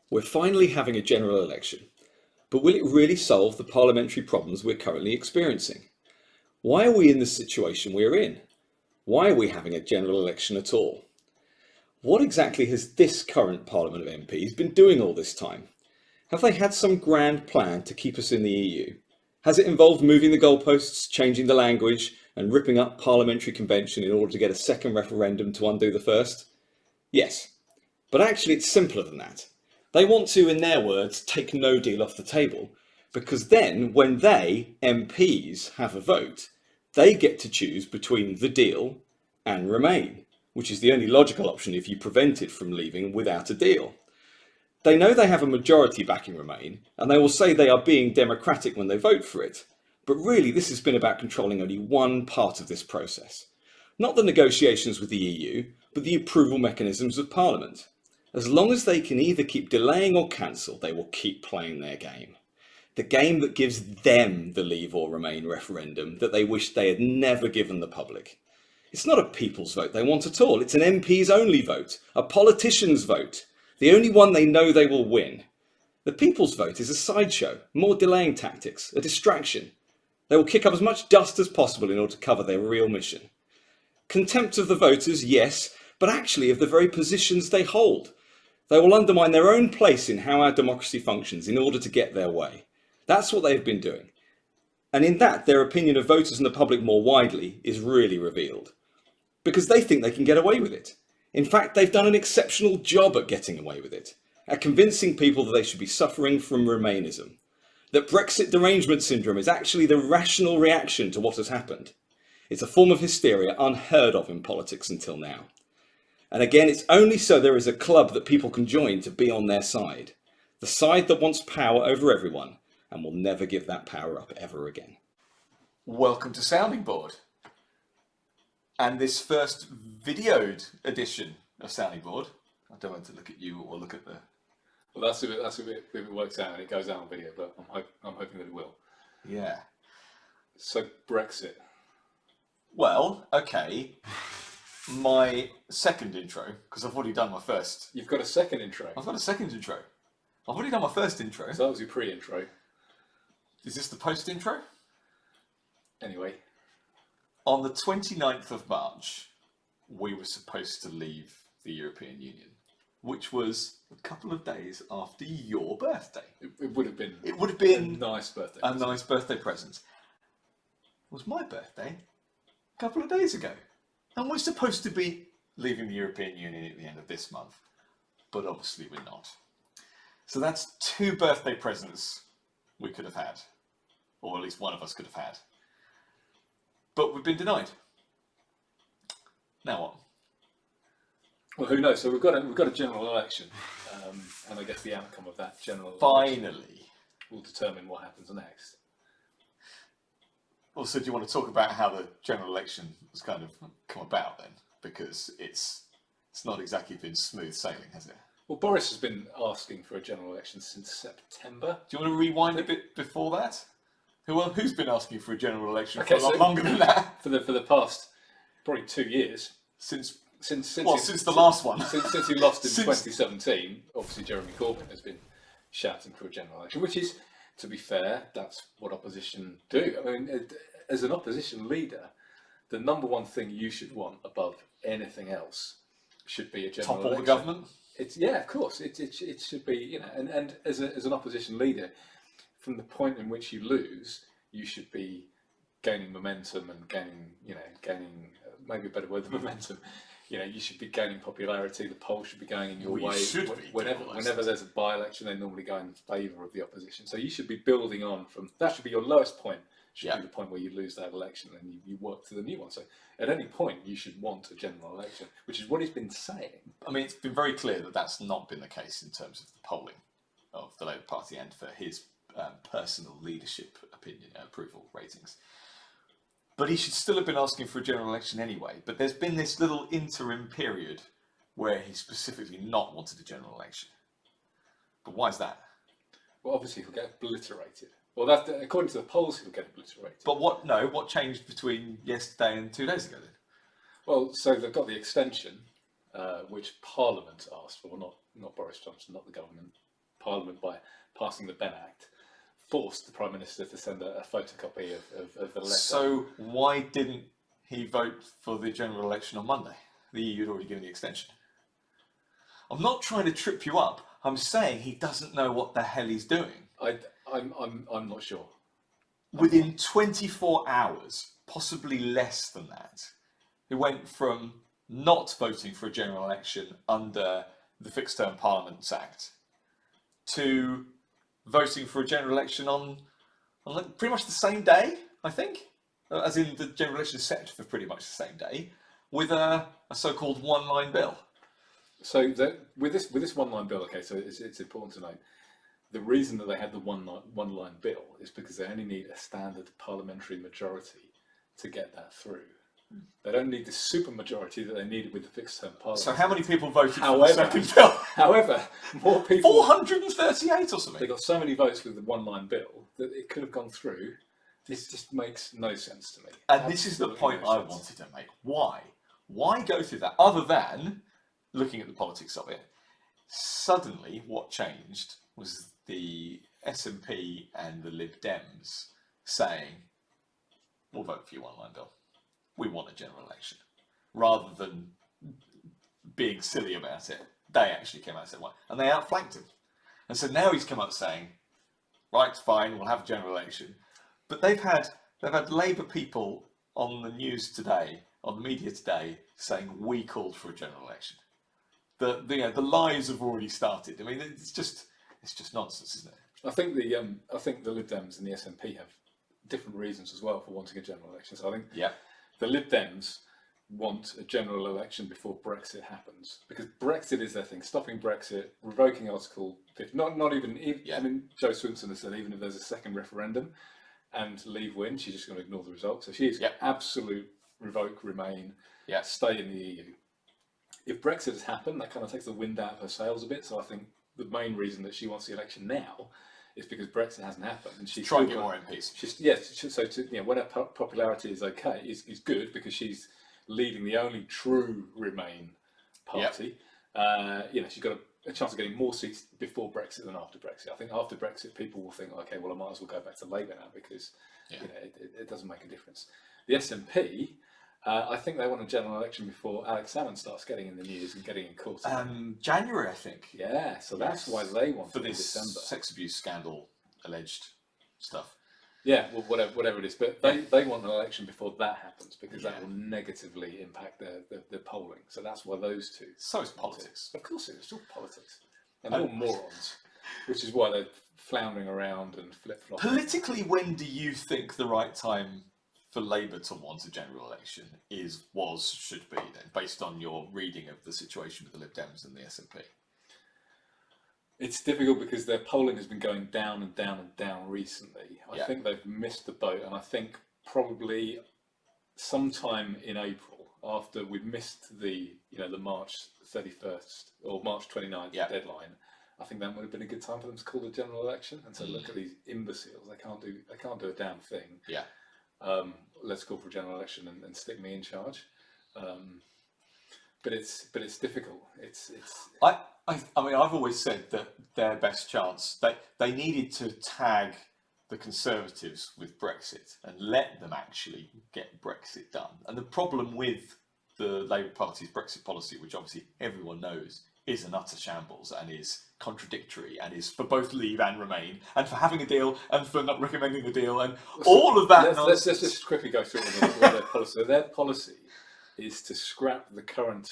We're finally having a general election, but will it really solve the parliamentary problems we're currently experiencing? Why are we in the situation we're in? Why are we having a general election at all? What exactly has this current Parliament of MPs been doing all this time? Have they had some grand plan to keep us in the EU? Has it involved moving the goalposts, changing the language, and ripping up parliamentary convention in order to get a second referendum to undo the first? Yes, but actually it's simpler than that. They want to, in their words, take no deal off the table, because then when they, MPs, have a vote, they get to choose between the deal and remain, which is the only logical option if you prevent it from leaving without a deal. They know they have a majority backing Remain, and they will say they are being democratic when they vote for it. But really, this has been about controlling only one part of this process. Not the negotiations with the EU, but the approval mechanisms of Parliament. As long as they can either keep delaying or cancel, they will keep playing their game. The game that gives them the Leave or Remain referendum that they wish they had never given the public. It's not a people's vote they want at all. It's an MP's only vote, a politician's vote. The only one they know they will win. The people's vote is a sideshow, more delaying tactics, a distraction. They will kick up as much dust as possible in order to cover their real mission. Contempt of the voters, yes, but actually of the very positions they hold. They will undermine their own place in how our democracy functions in order to get their way. That's what they've been doing. And in that, their opinion of voters and the public more widely is really revealed. Because they think they can get away with it. In fact, they've done an exceptional job at getting away with it, at convincing people that they should be suffering from Remainism, that Brexit derangement syndrome is actually the rational reaction to what has happened. It's a form of hysteria unheard of in politics until now. And again, it's only so there is a club that people can join to be on their side, the side that wants power over everyone and will never give that power up ever again. Welcome to Sounding Board. And this first videoed edition of Sounding Board. I don't want to look at you or look at the... Well, that's if it works out and it goes out on video, but I'm hoping that it will. Yeah. So, Brexit. Well, okay. My second intro, because I've already done my first. You've got a second intro. I've got a second intro. I've already done my first intro. So that was your pre-intro. Is this the post-intro? Anyway. On the 29th of March, we were supposed to leave the European Union, which was a couple of days after your birthday. It would have been. It would have been a nice birthday. A nice birthday present. It was my birthday a couple of days ago, and we're supposed to be leaving the European Union at the end of this month, but obviously we're not. So that's two birthday presents we could have had, or at least one of us could have had. But we've been denied. Now what? Well, who knows? So we've got a general election, and I guess the outcome of that general election finally will determine what happens next. Also, do you want to talk about how the general election has kind of come about then? Because it's not exactly been smooth sailing, has it? Well, Boris has been asking for a general election since September. Do you want to rewind a bit before that? Who's been asking for a general election for a lot longer than that? For the past probably 2 years. Since the last one. Since he lost in 2017, obviously Jeremy Corbyn has been shouting for a general election, which is, to be fair, that's what opposition do. I mean, as an opposition leader, the number one thing you should want above anything else should be a general election. Topple the government? Of course. It should be, and as an opposition leader, from the point in which you lose, you should be gaining momentum and gaining maybe a better word than momentum. You should be gaining popularity. The polls should be going in your way. Whenever there's a by-election, they normally go in favour of the opposition. So you should be building on from that. Should be your lowest point. Should be the point where you lose that election and you work to the new one. So at any point, you should want a general election, which is what he's been saying. I mean, it's been very clear that that's not been the case in terms of the polling of the Labour Party and for his personal leadership opinion approval ratings. But he should still have been asking for a general election anyway. But there's been this little interim period where he specifically not wanted a general election. But why is that? Well, obviously he'll get obliterated. Well, that according to the polls, he'll get obliterated. But what changed between yesterday and 2 days ago then? Well, so they've got the extension, which Parliament asked for, not Boris Johnson, not the government. Parliament by passing the Benn Act, forced the Prime Minister to send a photocopy of the letter. So why didn't he vote for the general election on Monday? The EU had already given the extension. I'm not trying to trip you up. I'm saying he doesn't know what the hell he's doing. I'm not sure. Within 24 hours, possibly less than that, he went from not voting for a general election under the Fixed Term Parliaments Act to voting for a general election on like pretty much the same day, I think. As in, the general election is set for pretty much the same day, with a so-called one-line bill. So with this one-line bill, okay, so it's important to note, the reason that they had the one-line bill is because they only need a standard parliamentary majority to get that through. They don't need the supermajority that they needed with the fixed term parliament. So how many people voted for the second bill? However, more people... 438 or something. They got so many votes with the one-line bill that it could have gone through. This just makes no sense to me. And this is the point I wanted to make. Why? Why go through that? Other than looking at the politics of it, suddenly what changed was the SNP and the Lib Dems saying, we'll vote for your one-line bill. We want a general election. Rather than being silly about it, they actually came out and said, "What?" And they outflanked him. And so now he's come up saying, right, fine, we'll have a general election. But they've had Labour people on the news today, on the media today, saying we called for a general election. The lies have already started. I mean, it's just nonsense, isn't it? I think the Lib Dems and the SNP have different reasons as well for wanting a general election. So I think the Lib Dems want a general election before Brexit happens, because Brexit is their thing. Stopping Brexit, revoking Article 50. Not even. I mean, Jo Swinson has said even if there's a second referendum and Leave win, she's just going to ignore the result. So she's absolute revoke, remain, stay in the EU. If Brexit has happened, that kind of takes the wind out of her sails a bit. So I think the main reason that she wants the election now is because Brexit hasn't happened, and she's trying to get more MPs. So when her popularity is okay, is good because she's leading the only true Remain party. She's got a chance of getting more seats before Brexit than after Brexit. I think after Brexit, people will think, okay, well, I might as well go back to Labour now because it doesn't make a difference. The SNP, I think they want a general election before Alex Salmond starts getting in the news and getting in court. January, I think. Yeah, so that's why they want for it in this December. Sex abuse scandal alleged stuff. Yeah, well, whatever it is, but they want an election before that happens because that will negatively impact the polling. So that's why those two. So it's politics. Of course, it's all politics, and they're all morons, which is why they're floundering around and flip-flopping. Politically, when do you think the right time for Labour to want a general election should be then, based on your reading of the situation with the Lib Dems and the SNP? It's difficult because their polling has been going down and down and down recently. I think they've missed the boat, and I think probably sometime in April, after we've missed the March 31st or March 29th deadline, I think that would have been a good time for them to call the general election and say, look at these imbeciles, they can't do a damn thing. Let's call for a general election and stick me in charge. But it's difficult. I mean, I've always said that their best chance, they needed to tag the Conservatives with Brexit and let them actually get Brexit done. And the problem with the Labour Party's Brexit policy, which obviously everyone knows is an utter shambles and is contradictory and is for both Leave and Remain and for having a deal and for not recommending the deal and all of that nonsense. Let's just quickly go through their policy. Their policy is to scrap the current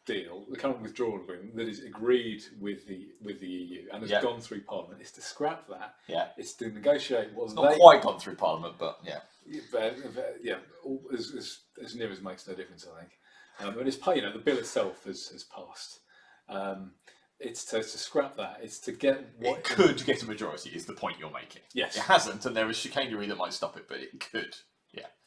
deal, the current withdrawal agreement that is agreed with the EU and has gone through Parliament. Is to scrap that. It's to negotiate what it's not quite gone through Parliament, but as near as makes no difference, I think. And it's the bill itself has passed. It's to scrap that. It's to get what it could get a majority. Is the point you're making? Yes, it hasn't, and there is chicanery that might stop it, but it could.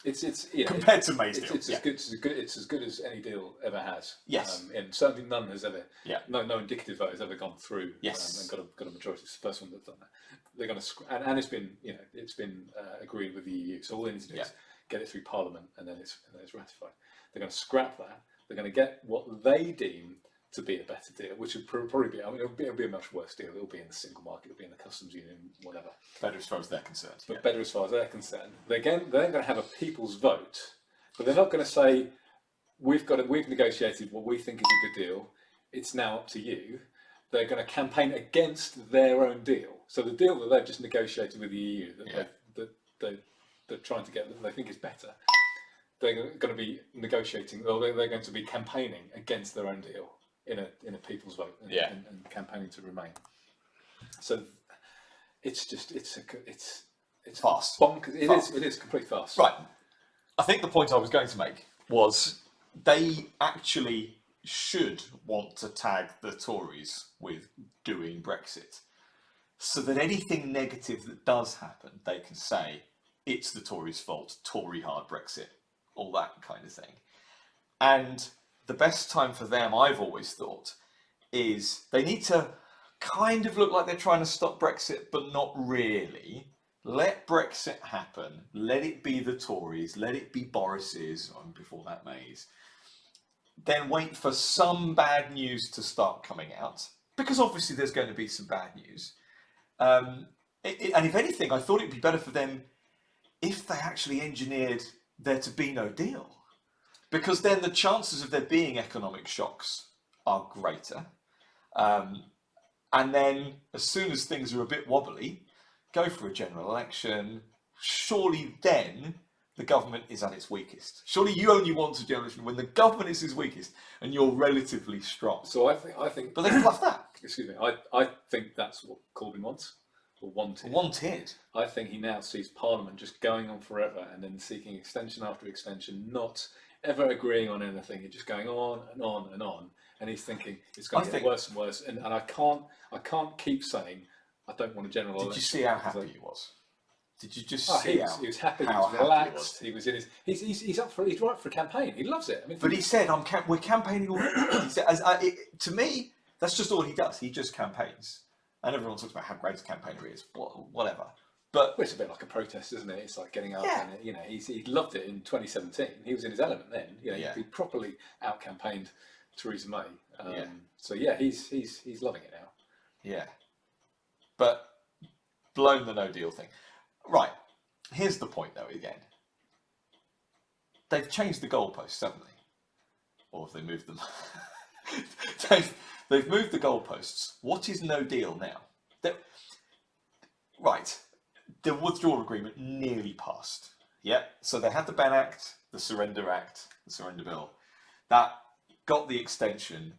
It's compared to May's deal, it's as good as any deal ever has. Yes, and certainly none has ever. No indicative vote has ever gone through. Yes, and got a majority. It's the first one that's done that. They're going to and it's been agreed with the EU. So all they need to do is get it through Parliament, and then it's ratified. They're going to scrap that. They're going to get what they deem to be a better deal, which would probably be, I mean, it'll be a much worse deal. It'll be in the single market, it'll be in the customs union, whatever. Better as far as they're concerned. But better as far as they're concerned. They're going to have a people's vote, but they're not going to say, we've negotiated what we think is a good deal, it's now up to you. They're going to campaign against their own deal. So the deal that they've just negotiated with the EU, that they're trying to get, that they think is better, they're going to be negotiating, or they're going to be campaigning against their own deal in a people's vote and campaigning to remain. So it's Fast. bonkers. It is complete farce. Right. I think the point I was going to make was they actually should want to tag the Tories with doing Brexit, so that anything negative that does happen, they can say it's the Tories' fault, Tory hard Brexit, all that kind of thing. And the best time for them, I've always thought, is they need to kind of look like they're trying to stop Brexit, but not really. Let Brexit happen. Let it be the Tories. Let it be Boris's, or before that, May's. Then wait for some bad news to start coming out, because obviously there's going to be some bad news. And if anything, I thought it'd be better for them if they actually engineered there to be no deal, because then the chances of there being economic shocks are greater. And then as soon as things are a bit wobbly, go for a general election. Surely then the government is at its weakest. Surely you only want a general election when the government is its weakest and you're relatively strong. So I think, But they fluff that. excuse me, I think that's what Corbyn wants, or wanted. Wanted. I think he now sees Parliament just going on forever and then seeking extension after extension, not ever agreeing on anything, and just going on and on and on. And he's thinking it's going to get worse and worse. And I can't keep saying I don't want a general election. Did you see how happy he was? Did you just see he was happy, he was relaxed, he was in his, he's up for, he's right for a campaign, he loves it. I mean, but he said, we're campaigning already. He said, to me, that's just all he does. He just campaigns. And everyone talks about how great a campaigner he is, whatever. But it's a bit like a protest, isn't it? It's like getting out and, he loved it in 2017. He was in his element then. He properly out-campaigned Theresa May. So he's loving it now. Yeah. But blown the no deal thing. Right, here's the point though again. They've changed the goalposts, haven't they? Or have they moved them? They've moved the goalposts. What is no deal now? Right, the withdrawal agreement nearly passed. Yeah, so they had the Ban Act, the Surrender Act, the Surrender Bill. That got the extension,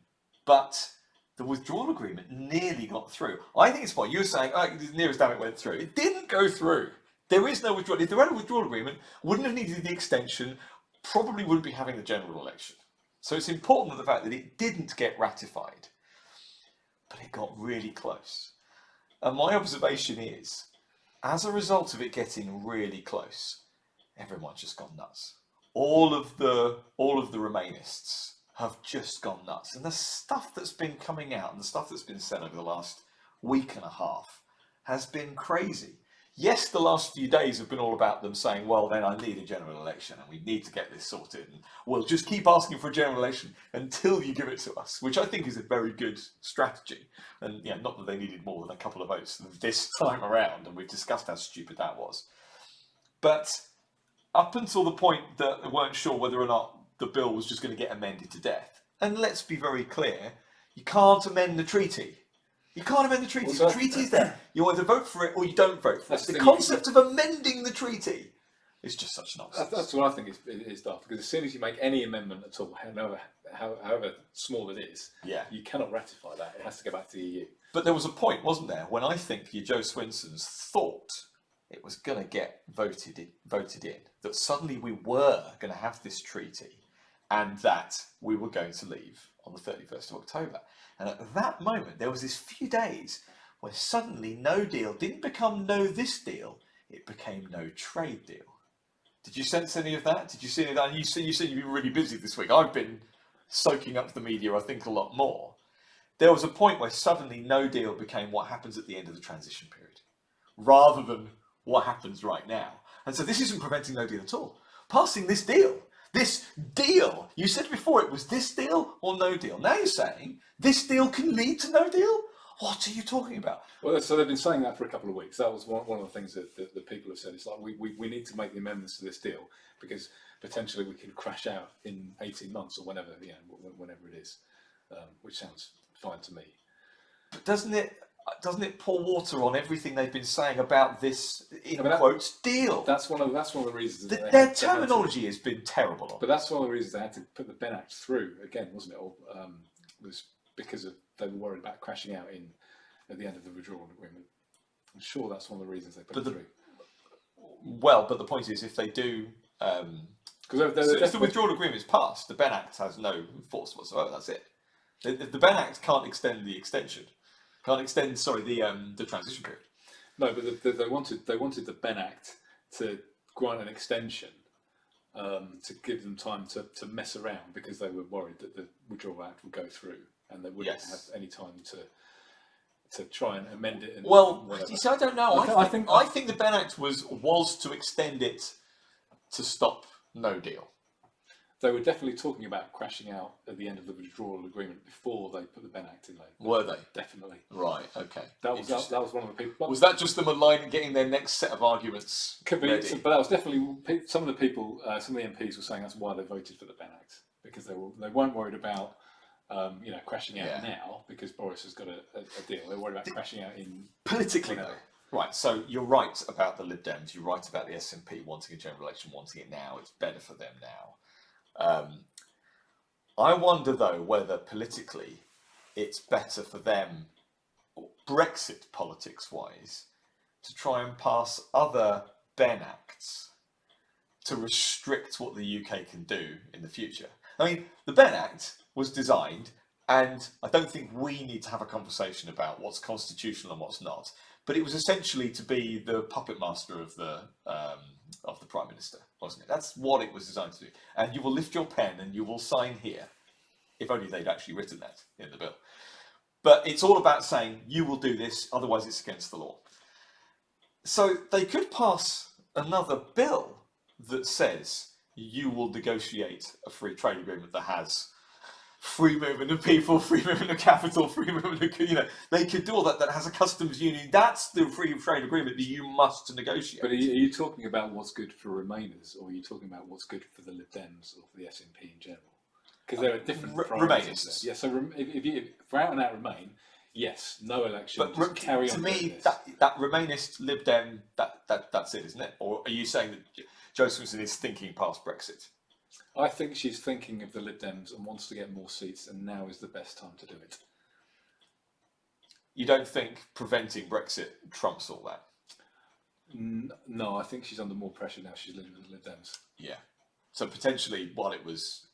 but the withdrawal agreement nearly got through. I think it's fine. You were saying, the nearest damn it went through. It didn't go through. There is no withdrawal. If there had a withdrawal agreement, wouldn't have needed the extension, probably wouldn't be having the general election. So it's important the fact that it didn't get ratified, but it got really close. And my observation is, as a result of it getting really close, everyone's just gone nuts. All of the Remainists have just gone nuts. And the stuff that's been coming out and the stuff that's been said over the last week and a half has been crazy. Yes, the last few days have been all about them saying, well, then I need a general election and we need to get this sorted. And we'll just keep asking for a general election until you give it to us, which I think is a very good strategy. And not that they needed more than a couple of votes this time around, and we've discussed how stupid that was. But up until the point that they weren't sure whether or not the bill was just going to get amended to death. And let's be very clear, you can't amend the treaty. You can't amend the treaty. The treaty is there. You either vote for it or you don't vote for it. The concept of amending the treaty is just such nonsense. That's what I think is daft, because as soon as you make any amendment at all, however small it is, you cannot ratify that. It has to go back to the EU. But there was a point, wasn't there, when I think your Jo Swinsons thought it was going to get voted in, that suddenly we were going to have this treaty and that we were going to leave on the 31st of October. And at that moment, there was this few days where suddenly no deal didn't become no this deal, it became no trade deal. Did you sense any of that? Did you see any of that? You said you've been really busy this week. I've been soaking up the media, I think, a lot more. There was a point where suddenly no deal became what happens at the end of the transition period, rather than what happens right now. And so this isn't preventing no deal at all. Passing this deal This deal. You said before it was this deal or no deal. Now you're saying this deal can lead to no deal? What are you talking about? Well, so they've been saying that for a couple of weeks. That was one of the things that the people have said. It's like we need to make the amendments to this deal because potentially we could crash out in 18 months or whenever, whenever it is, which sounds fine to me. But doesn't it pour water on everything they've been saying about this quotes deal? That's one of the reasons. Their terminology has been terrible. But that's one of the reasons they had to put the Ben Act through again, wasn't it? Or was because they were worried about crashing out at the end of the withdrawal agreement. I'm sure that's one of the reasons they put it through. Well, but the point is, if they do, because if the withdrawal agreement is passed, the Ben Act has no force whatsoever. That's it. The Ben Act can't extend the extension. Can't extend, the transition period. No, but they wanted the Ben Act to grant an extension to give them time to mess around because they were worried that the Withdrawal Act would go through and they wouldn't have any time to try and amend it. You see, I don't know. I think the Ben Act was to extend it to stop no deal. They were definitely talking about crashing out at the end of the withdrawal agreement before they put the Ben Act in there. Were they? Definitely. Right, okay. That was one of the people. Was that just them getting their next set of arguments Could be, ready? but that was definitely some of the people, some of the MPs were saying that's why they voted for the Ben Act, because they weren't worried about crashing out now because Boris has got a deal. They're worried about crashing out in politically though. Right, so you're right about the Lib Dems, you're right about the SNP wanting a general election, wanting it now, it's better for them now. I wonder though whether politically it's better for them, Brexit politics wise, to try and pass other Ben Acts to restrict what the UK can do in the future. I mean, the Ben Act was designed, and I don't think we need to have a conversation about what's constitutional and what's not, but it was essentially to be the puppet master of the Prime Minister, wasn't it? That's what it was designed to do. And you will lift your pen and you will sign here. If only they'd actually written that in the bill. But it's all about saying, you will do this, otherwise it's against the law. So they could pass another bill that says you will negotiate a free trade agreement that has free movement of people, free movement of capital, free movement of, they could do all that. That has a customs union. That's the free trade agreement that you must negotiate. But are you talking about what's good for Remainers, or are you talking about what's good for the Lib Dems or for the SNP in general? Because there are different Remainers. Yeah, so if for out and out Remain, yes, no election, but carry on. To me, that Remainist Lib Dem, that's it, isn't it? Or are you saying that Jo Swinson is thinking past Brexit? I think she's thinking of the Lib Dems and wants to get more seats, and now is the best time to do it. You don't think preventing Brexit trumps all that? No, I think she's under more pressure now. She's living with the Lib Dems. Yeah. So potentially, while it was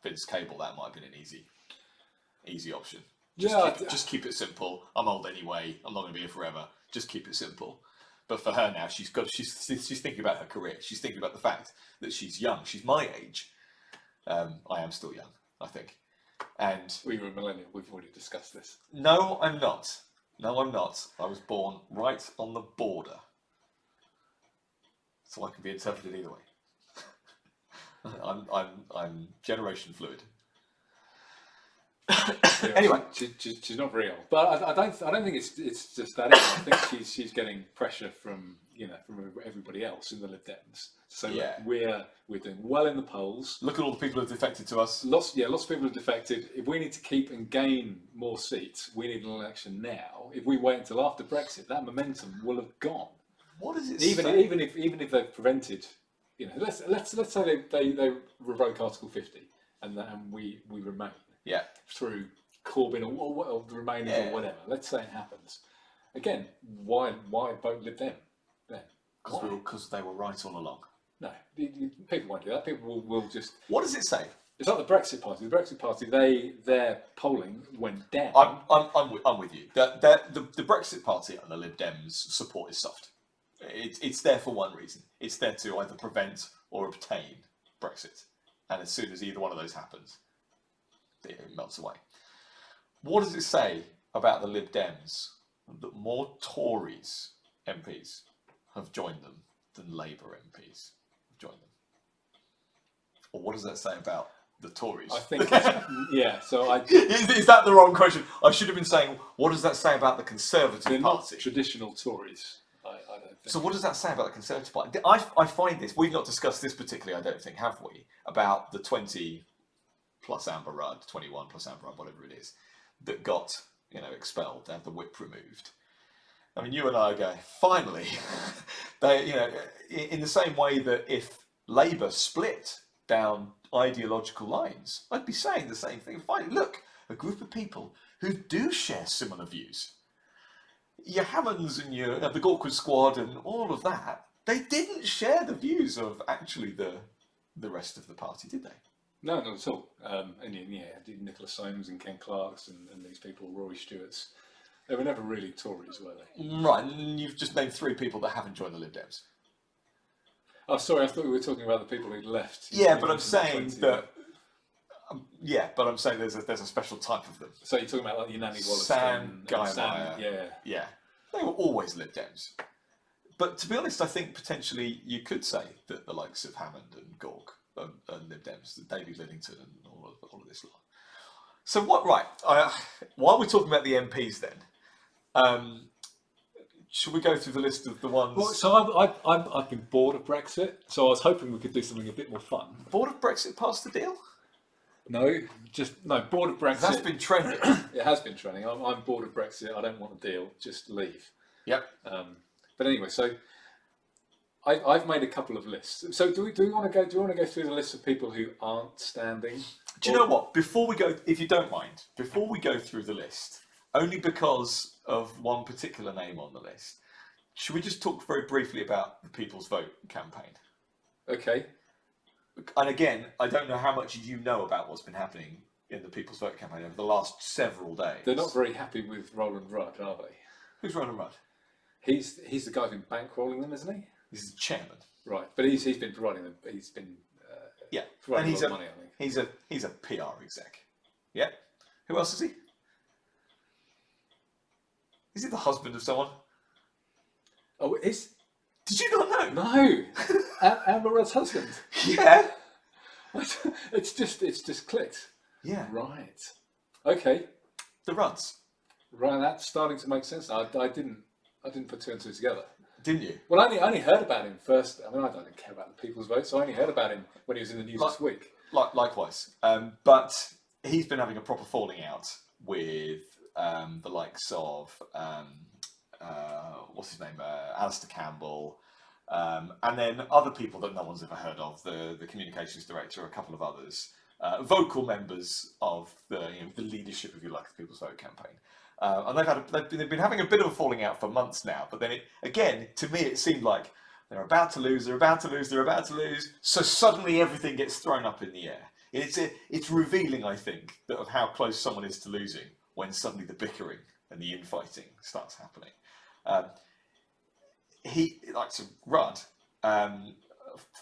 Vince Cable, that might have been an easy option. Just keep it simple. I'm old anyway. I'm not going to be here forever. Just keep it simple. But for her now, she's thinking about her career. She's thinking about the fact that she's young. She's my age. I am still young, I think. And we were a millennial. We've already discussed this. No, I'm not. No, I'm not. I was born right on the border, so I can be interpreted either way. I'm generation fluid. Anyway, she's not very old, but I don't think it's just that. I think she's getting pressure from everybody else in the Lib Dems. So yeah. We're doing well in the polls. Look at all the people who have defected to us. Lots of people have defected. If we need to keep and gain more seats, we need an election now. If we wait until after Brexit, that momentum will have gone. What does it say? say? Even if they've prevented, let's say they revoke Article 50 and we remain. Yeah. Through Corbyn or the Remainers or whatever. Let's say it happens. Again, why vote Lib Dem then? Because they were right all along. No, people won't do that. People will just. What does it say? It's like the Brexit Party. The Brexit Party, their polling went down. I'm with you. The Brexit Party and the Lib Dems support is soft. It's there for one reason. It's there to either prevent or obtain Brexit. And as soon as either one of those happens, it melts away. What does it say about the Lib Dems that more Tories MPs have joined them than Labour MPs have joined them? Or what does that say about the Tories? I think, yeah. So is that the wrong question? I should have been saying, what does that say about the Conservative they're not Party? traditional Tories. I don't think. So what does that say about the Conservative Party? I find this, we've not discussed this particularly, I don't think, have we? About the 20 plus Amber Rudd, 21 plus Amber Rudd, whatever it is, that got, expelled, to have the whip removed. I mean, you and I are going, finally, in the same way that if Labour split down ideological lines, I'd be saying the same thing. Finally, look, a group of people who do share similar views. Your Hammonds and the Gawkwood Squad and all of that, they didn't share the views of actually the rest of the party, did they? No, not at all. And Nicola Soames and Ken Clarks and these people, Rory Stewart's, they were never really Tories, were they? Right, and you've just named 3 people that haven't joined the Lib Dems. Oh, sorry, I thought we were talking about the people who'd left. Yeah, but I'm saying that. But I'm saying there's a special type of them. So you're talking about like your Nanny Wallace, Sam, Guy Sam, Meyer. Yeah, they were always Lib Dems. But to be honest, I think potentially you could say that the likes of Hammond and Gork and Lib Dems, David Lidington and all of this lot. So what? Right. While we're talking about the MPs, then, should we go through the list of the ones? Well, so I've been bored of Brexit, so I was hoping we could do something a bit more fun. Bored of Brexit past the deal? No, bored of Brexit. That's been trending. It has been trending. I'm bored of Brexit. I don't want a deal. Just leave. Yep. But anyway, so I've made a couple of lists. So do we want to go? Do you want to go through the list of people who aren't standing? Do you know what? Before we go, if you don't mind, before we go through the list, only because of one particular name on the list, should we just talk very briefly about the People's Vote campaign? Okay. And again, I don't know how much you know about what's been happening in the People's Vote campaign over the last several days. They're not very happy with Roland Rudd, are they? Who's Roland Rudd? He's the guy who's been bankrolling them, isn't he? He's the chairman. Right, but he's been providing them. He's been providing a lot of money, I think. He's a PR exec. Yeah. Who else is he? Is he the husband of someone? Oh, it's Did you not know? no Amber Rudd's husband. Yeah. It's just clicked. Yeah. Right. Okay. The Rudds. Right. That's starting to make sense. I didn't put 2 and 2 together. Didn't you? Well, I only heard about him first. I mean, I don't care about the People's Vote, so I only heard about him when he was in the news this week. Likewise. But he's been having a proper falling out with the likes of what's his name, Alistair Campbell, and then other people that no one's ever heard of. The communications director, a couple of others, vocal members of the leadership, if you like, the People's Vote campaign. And they've been having a bit of a falling out for months now. But then again, to me, it seemed like they're about to lose. So suddenly everything gets thrown up in the air. It's revealing, I think, of how close someone is to losing when suddenly the bickering and the infighting starts happening. Rudd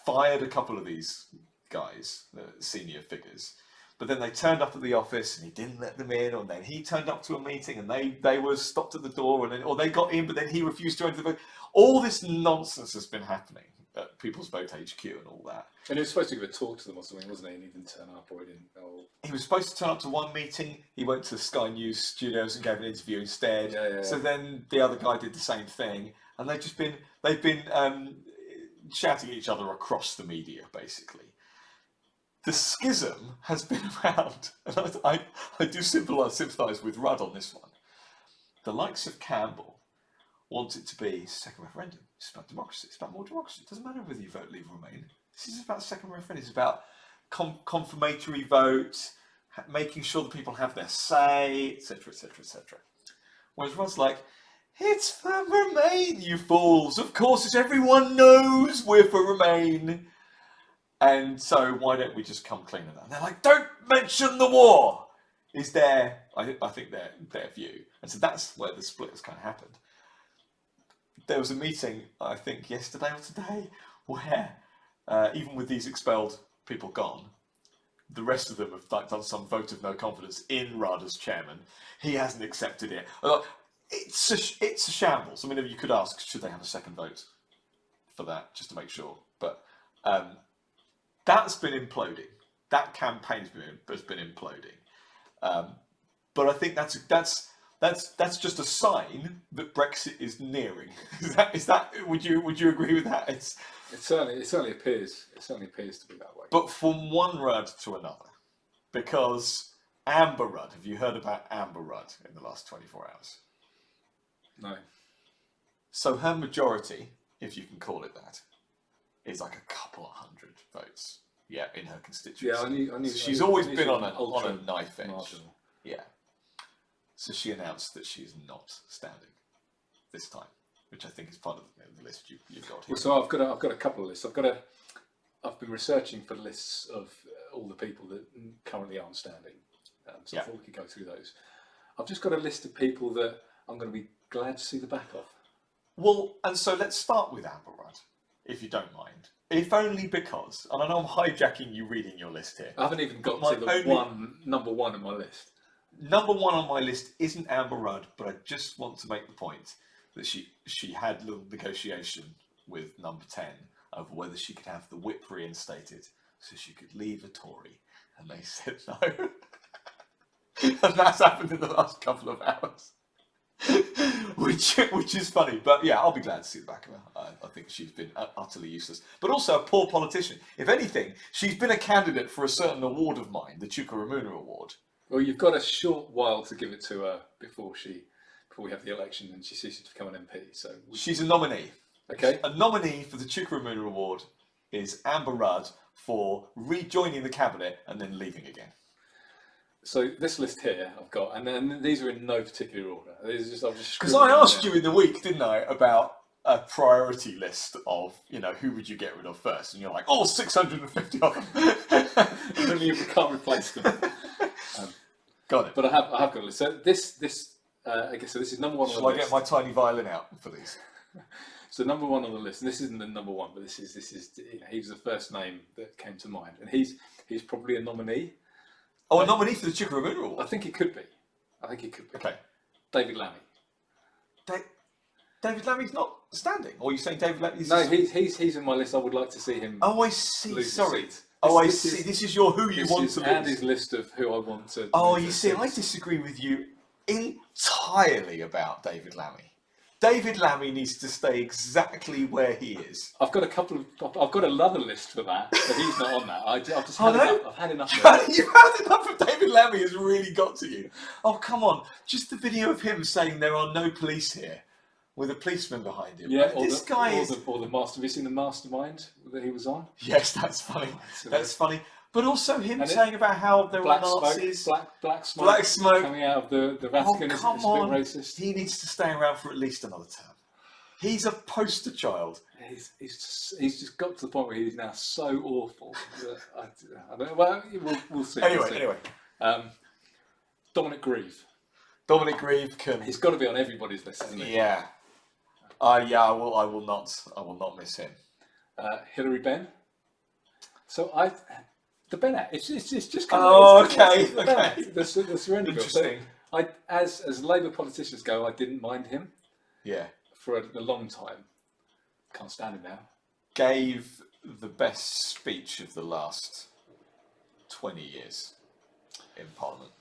fired a couple of these guys, senior figures. But then they turned up at the office and he didn't let them in, or then he turned up to a meeting and they were stopped at the door, or they got in, but then he refused to enter the vote. All this nonsense has been happening at People's Vote HQ and all that. And he was supposed to give a talk to them or something, wasn't he? And he didn't turn up, or he didn't. Oh. He was supposed to turn up to one meeting. He went to Sky News studios and gave an interview instead. Yeah. So then the other guy did the same thing, and they've been shouting at each other across the media, basically. The schism has been around, and I do sympathise with Rudd on this one. The likes of Campbell want it to be second referendum. It's about democracy. It's about more democracy. It doesn't matter whether you vote Leave or Remain. This is about second referendum. It's about confirmatory vote, making sure that people have their say, etc., etc., etc. Whereas Rudd's like, it's for Remain, you fools. Of course, everyone knows we're for Remain. And so why don't we just come clean of that? And they're like, don't mention the war, is their, I think, their view. And so that's where the split has kind of happened. There was a meeting, I think, yesterday or today, where even with these expelled people gone, the rest of them have done some vote of no confidence in Rudd as chairman. He hasn't accepted it. It's a shambles. I mean, you could ask, should they have a second vote for that, just to make sure? But That's been imploding. That campaign's has been imploding. But I think that's just a sign that Brexit is nearing. Is that would you agree with that? It certainly appears to be that way. But from one Rudd to another, because Amber Rudd. Have you heard about Amber Rudd in the last 24 hours? No. So her majority, if you can call it that, is like a couple of hundred votes. Yeah, in her constituency. Yeah, I knew. She's always been on ultra a knife edge. marginal. Yeah. So she announced that she's not standing this time, which I think is part of the list you've got here. Well, so I've got a couple of lists. I've been researching for lists of all the people that currently aren't standing. So I thought we could go through those. I've just got a list of people that I'm going to be glad to see the back of. Well, and so let's start with Amber Rudd, if you don't mind. If only because, and I know I'm hijacking you reading your list here. I haven't even got to the number one on my list. Number one on my list isn't Amber Rudd, but I just want to make the point that she had a little negotiation with number 10 of whether she could have the whip reinstated so she could leave a Tory, and they said no. And that's happened in the last couple of hours. which is funny, but yeah, I'll be glad to see the back of her. I think she's been utterly useless, but also a poor politician. If anything, she's been a candidate for a certain award of mine, the Chuka Award. Well, you've got a short while to give it to her before we have the election and she ceases to become an MP. So she's a nominee. Okay. A nominee for the Chuka Award is Amber Rudd for rejoining the cabinet and then leaving again. So this list here I've got, and then these are in no particular order. Because I asked you in the week, didn't I, about a priority list of, who would you get rid of first? And you're like, 650 of them. Only if we can't replace them. Got it. But I have got a list. So this is number one on the list. Shall I get my tiny violin out for these? So number one on the list, and this isn't the number one, but this is he was the first name that came to mind, and he's probably a nominee. Oh, a nominee for the Chuka Award? I think it could be. Okay. David Lammy. David Lammy's not standing? Or are you saying David Lammy's... No, he's in my list. I would like to see him. Oh, I see. Sorry. This see. This is your who you want to lose. Andy's list of who I want to... Oh, you see, I disagree with you entirely about David Lammy. David Lammy needs to stay exactly where he is. I've got another list for that, but he's not on that. I've just had enough. I've had enough. You've had enough of David Lammy. Has really got to you. Oh, come on! Just the video of him saying there are no police here, with a policeman behind him. Yeah, this guy is. Or the master. Have you seen the Mastermind that he was on? Yes, that's funny. That's funny. But also him saying about how there are Nazis. Black smoke coming out of the Vatican. Come is on. a bit racist. He needs to stay around for at least another term. He's a poster child. He's just got to the point where he's now so awful that I don't know. Well, we'll see. Anyway. Dominic Grieve. Dominic Grieve can. He's got to be on everybody's list, hasn't he? Yeah. I will not miss him. Hilary Benn. So the Bennett. It's just kind of. Okay. The surrender bill. Interesting. So as Labour politicians go, I didn't mind him. Yeah. For a long time. Can't stand him now. Gave the best speech of the last 20 years in Parliament.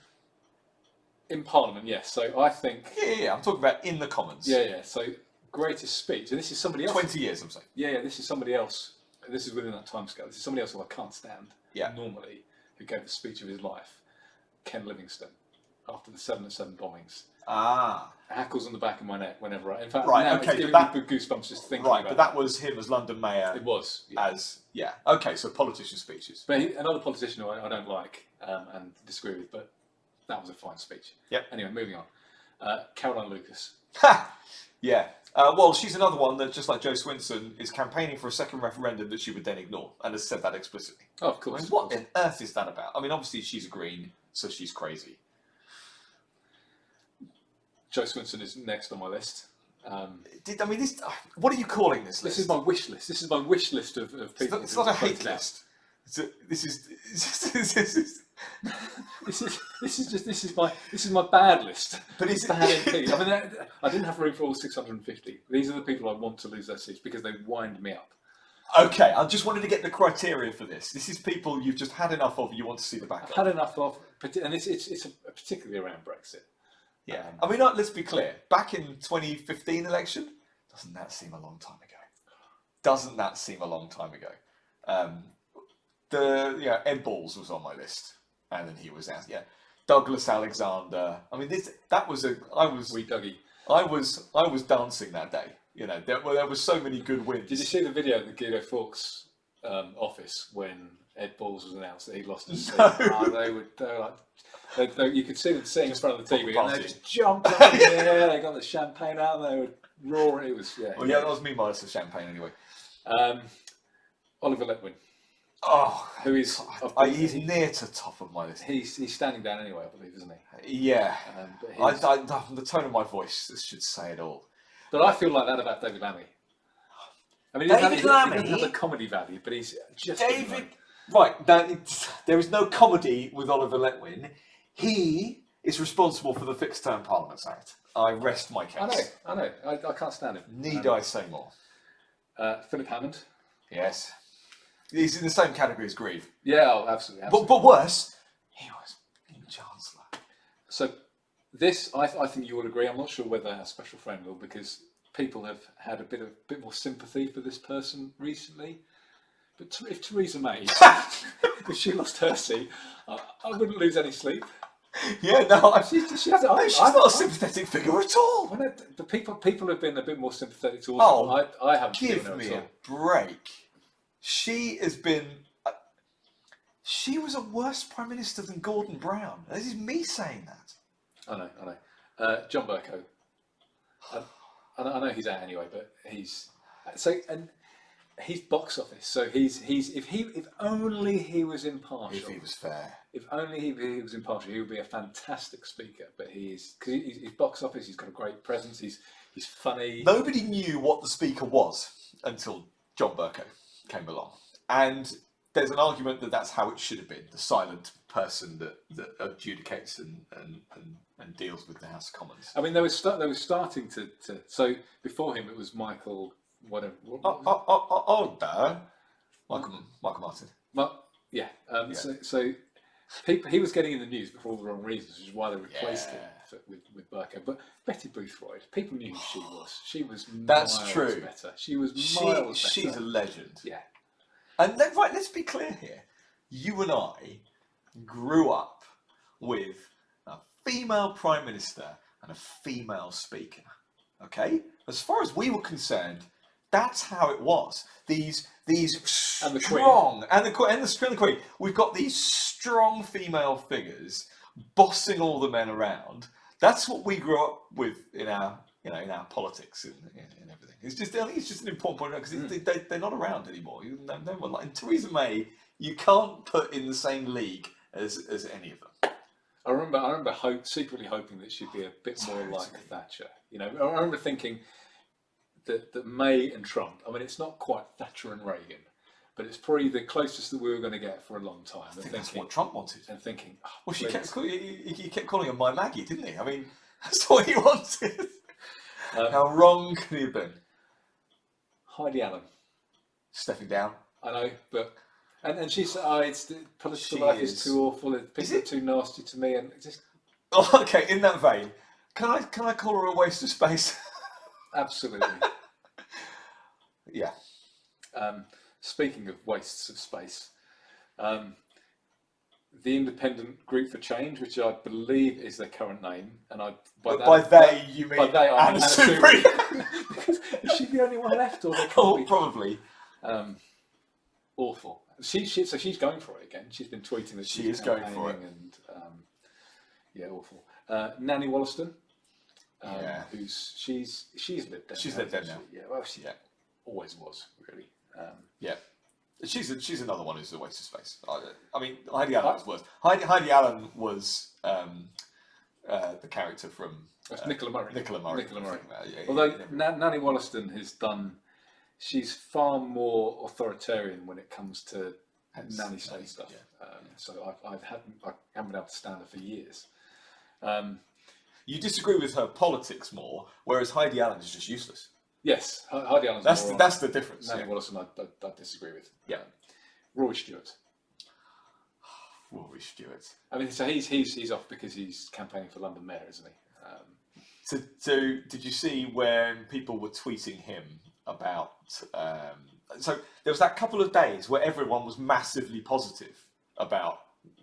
In Parliament, yes. So I think. Yeah. I'm talking about in the Commons. Yeah. So greatest speech, and this is somebody else. 20 years, I'm saying. Yeah. This is somebody else. This is within that timescale. This is somebody else who I can't stand. Yeah. Normally, who gave the speech of his life, Ken Livingstone, after the 7/7 bombings. Hackles on the back of my neck whenever I. In fact, now it's giving me goosebumps just thinking about it. But that was him as London Mayor. It was. Yeah. Okay, so politician speeches. But another politician who I don't like and disagree with, but that was a fine speech. Yep. Anyway, moving on. Caroline Lucas. Yeah. Well, she's another one that, just like Jo Swinson, is campaigning for a second referendum that she would then ignore, and has said that explicitly. Oh, of course. What on earth is that about? I mean, obviously she's a Green, so she's crazy. Jo Swinson is next on my list. What are you calling this list? This is my wish list. This is my wish list of people. It's not a hate list. This is my bad list. But it's bad MP. I mean, I didn't have room for all 650. These are the people I want to lose their seats because they wind me up. Okay, I just wanted to get the criteria for this. This is people you've just had enough of. You want to see the back I've of. had enough of, and it's particularly around Brexit. Yeah, I mean, let's be clear. Back in 2015 election, doesn't that seem a long time ago? Doesn't that seem a long time ago? Ed Balls was on my list, and then he was out. Yeah, Douglas Alexander. I mean, Dougie. I was dancing that day. You know, there were so many good wins. Did you see the video of the Guido Fawkes office when Ed Balls was announced that he lost his seat? No. They were like, you could see them sitting in front of the TV, and party. they just jumped up in the air. They got the champagne out, and they were roaring. It was Well, yeah, that was me minus the champagne anyway. Oliver Letwin. Oh, who is he's near to top of my list. He's standing down anyway, I believe, isn't he? Yeah. But the tone of my voice should say it all. But I feel like that about David Lammy. I mean, David he Lammy doesn't have the comedy value, but he's just David. Right, there is no comedy with Oliver Letwin. He is responsible for the Fixed Term Parliaments Act. I rest my case. I know. I can't stand him. Need I say more? Philip Hammond. Yes. He's in the same category as Grieve. Yeah, oh, absolutely. But worse, he was in Chancellor. So this, I think you would agree. I'm not sure whether our special friend will, because people have had a bit more sympathy for this person recently. But if Theresa May, if she lost her seat, I wouldn't lose any sleep. Yeah, no, She's she's not a sympathetic figure at all. The people have been a bit more sympathetic towards her. I haven't. Give me a break. She has been. She was a worse Prime Minister than Gordon Brown. This is me saying that. I know. John Bercow. I know he's out anyway, but he's box office. So if only he was impartial. If he was fair. If only he was impartial, he would be a fantastic speaker. But he's box office. He's got a great presence. He's funny. Nobody knew what the Speaker was until John Bercow came along, and there's an argument that that's how it should have been, the silent person that adjudicates and deals with the House of Commons. I mean, they were starting to. So before him, it was Michael. Whatever. Michael Martin. Yeah. So he was getting in the news for all the wrong reasons, which is why they replaced him with Bercow. But Betty Boothroyd, people knew who she was. She was That's miles true. better. She was miles better. She's a legend. Yeah. And let's be clear here. You and I grew up with a female Prime Minister and a female Speaker. Okay? As far as we were concerned, that's how it was. These And the strong and the Queen. We've got these strong female figures bossing all the men around. That's what we grew up with in our politics and everything. I think it's just an important point because they're not around anymore. No one like Theresa May. You can't put in the same league as any of them. I remember secretly hoping that she'd be a bit more like Thatcher. You know, I remember thinking that May and Trump. I mean, it's not quite Thatcher and Reagan, but it's probably the closest that we were going to get for a long time. I think that's what Trump wanted. And thinking, well, he kept calling her My Maggie, didn't he? I mean, that's what he wanted. How wrong could he have been? Heidi Allen. Stepping down. I know, but and she said, it's political life is too awful. People are too nasty to me, and just. Oh, okay. In that vein, can I call her a waste of space? Absolutely. Yeah. Speaking of wastes of space, the Independent Group for Change, which I believe is their current name, and by they you mean Anna Soubry? Because is she the only one left, or probably. Awful. So she's going for it again. She's been tweeting that she is going for it, and awful. Nanny Wollaston. Yeah. She's lived dead. She's lived dead now. Yeah. Well, she always was really. Yeah. She's another one who's a waste of space. I mean, Heidi Allen was worse. Heidi Allen was the character from Nicola Murray. Nicola Murray. Although Nanny Wollaston has done, she's far more authoritarian when it comes to nanny state stuff. Yeah. So I haven't been able to stand her for years. You disagree with her politics more, whereas Heidi Allen is just useless. Yes, Hardy Allen's That's moron. that's the difference. Nanny Yeah. Wallace, I disagree with. Yeah. Rory Stewart. Rory Stewart. I mean, so he's off because he's campaigning for London Mayor, isn't he? So did you see when people were tweeting him about? So there was that couple of days where everyone was massively positive about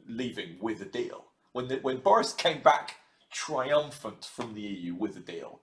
leaving with a deal. When Boris came back triumphant from the EU with a deal,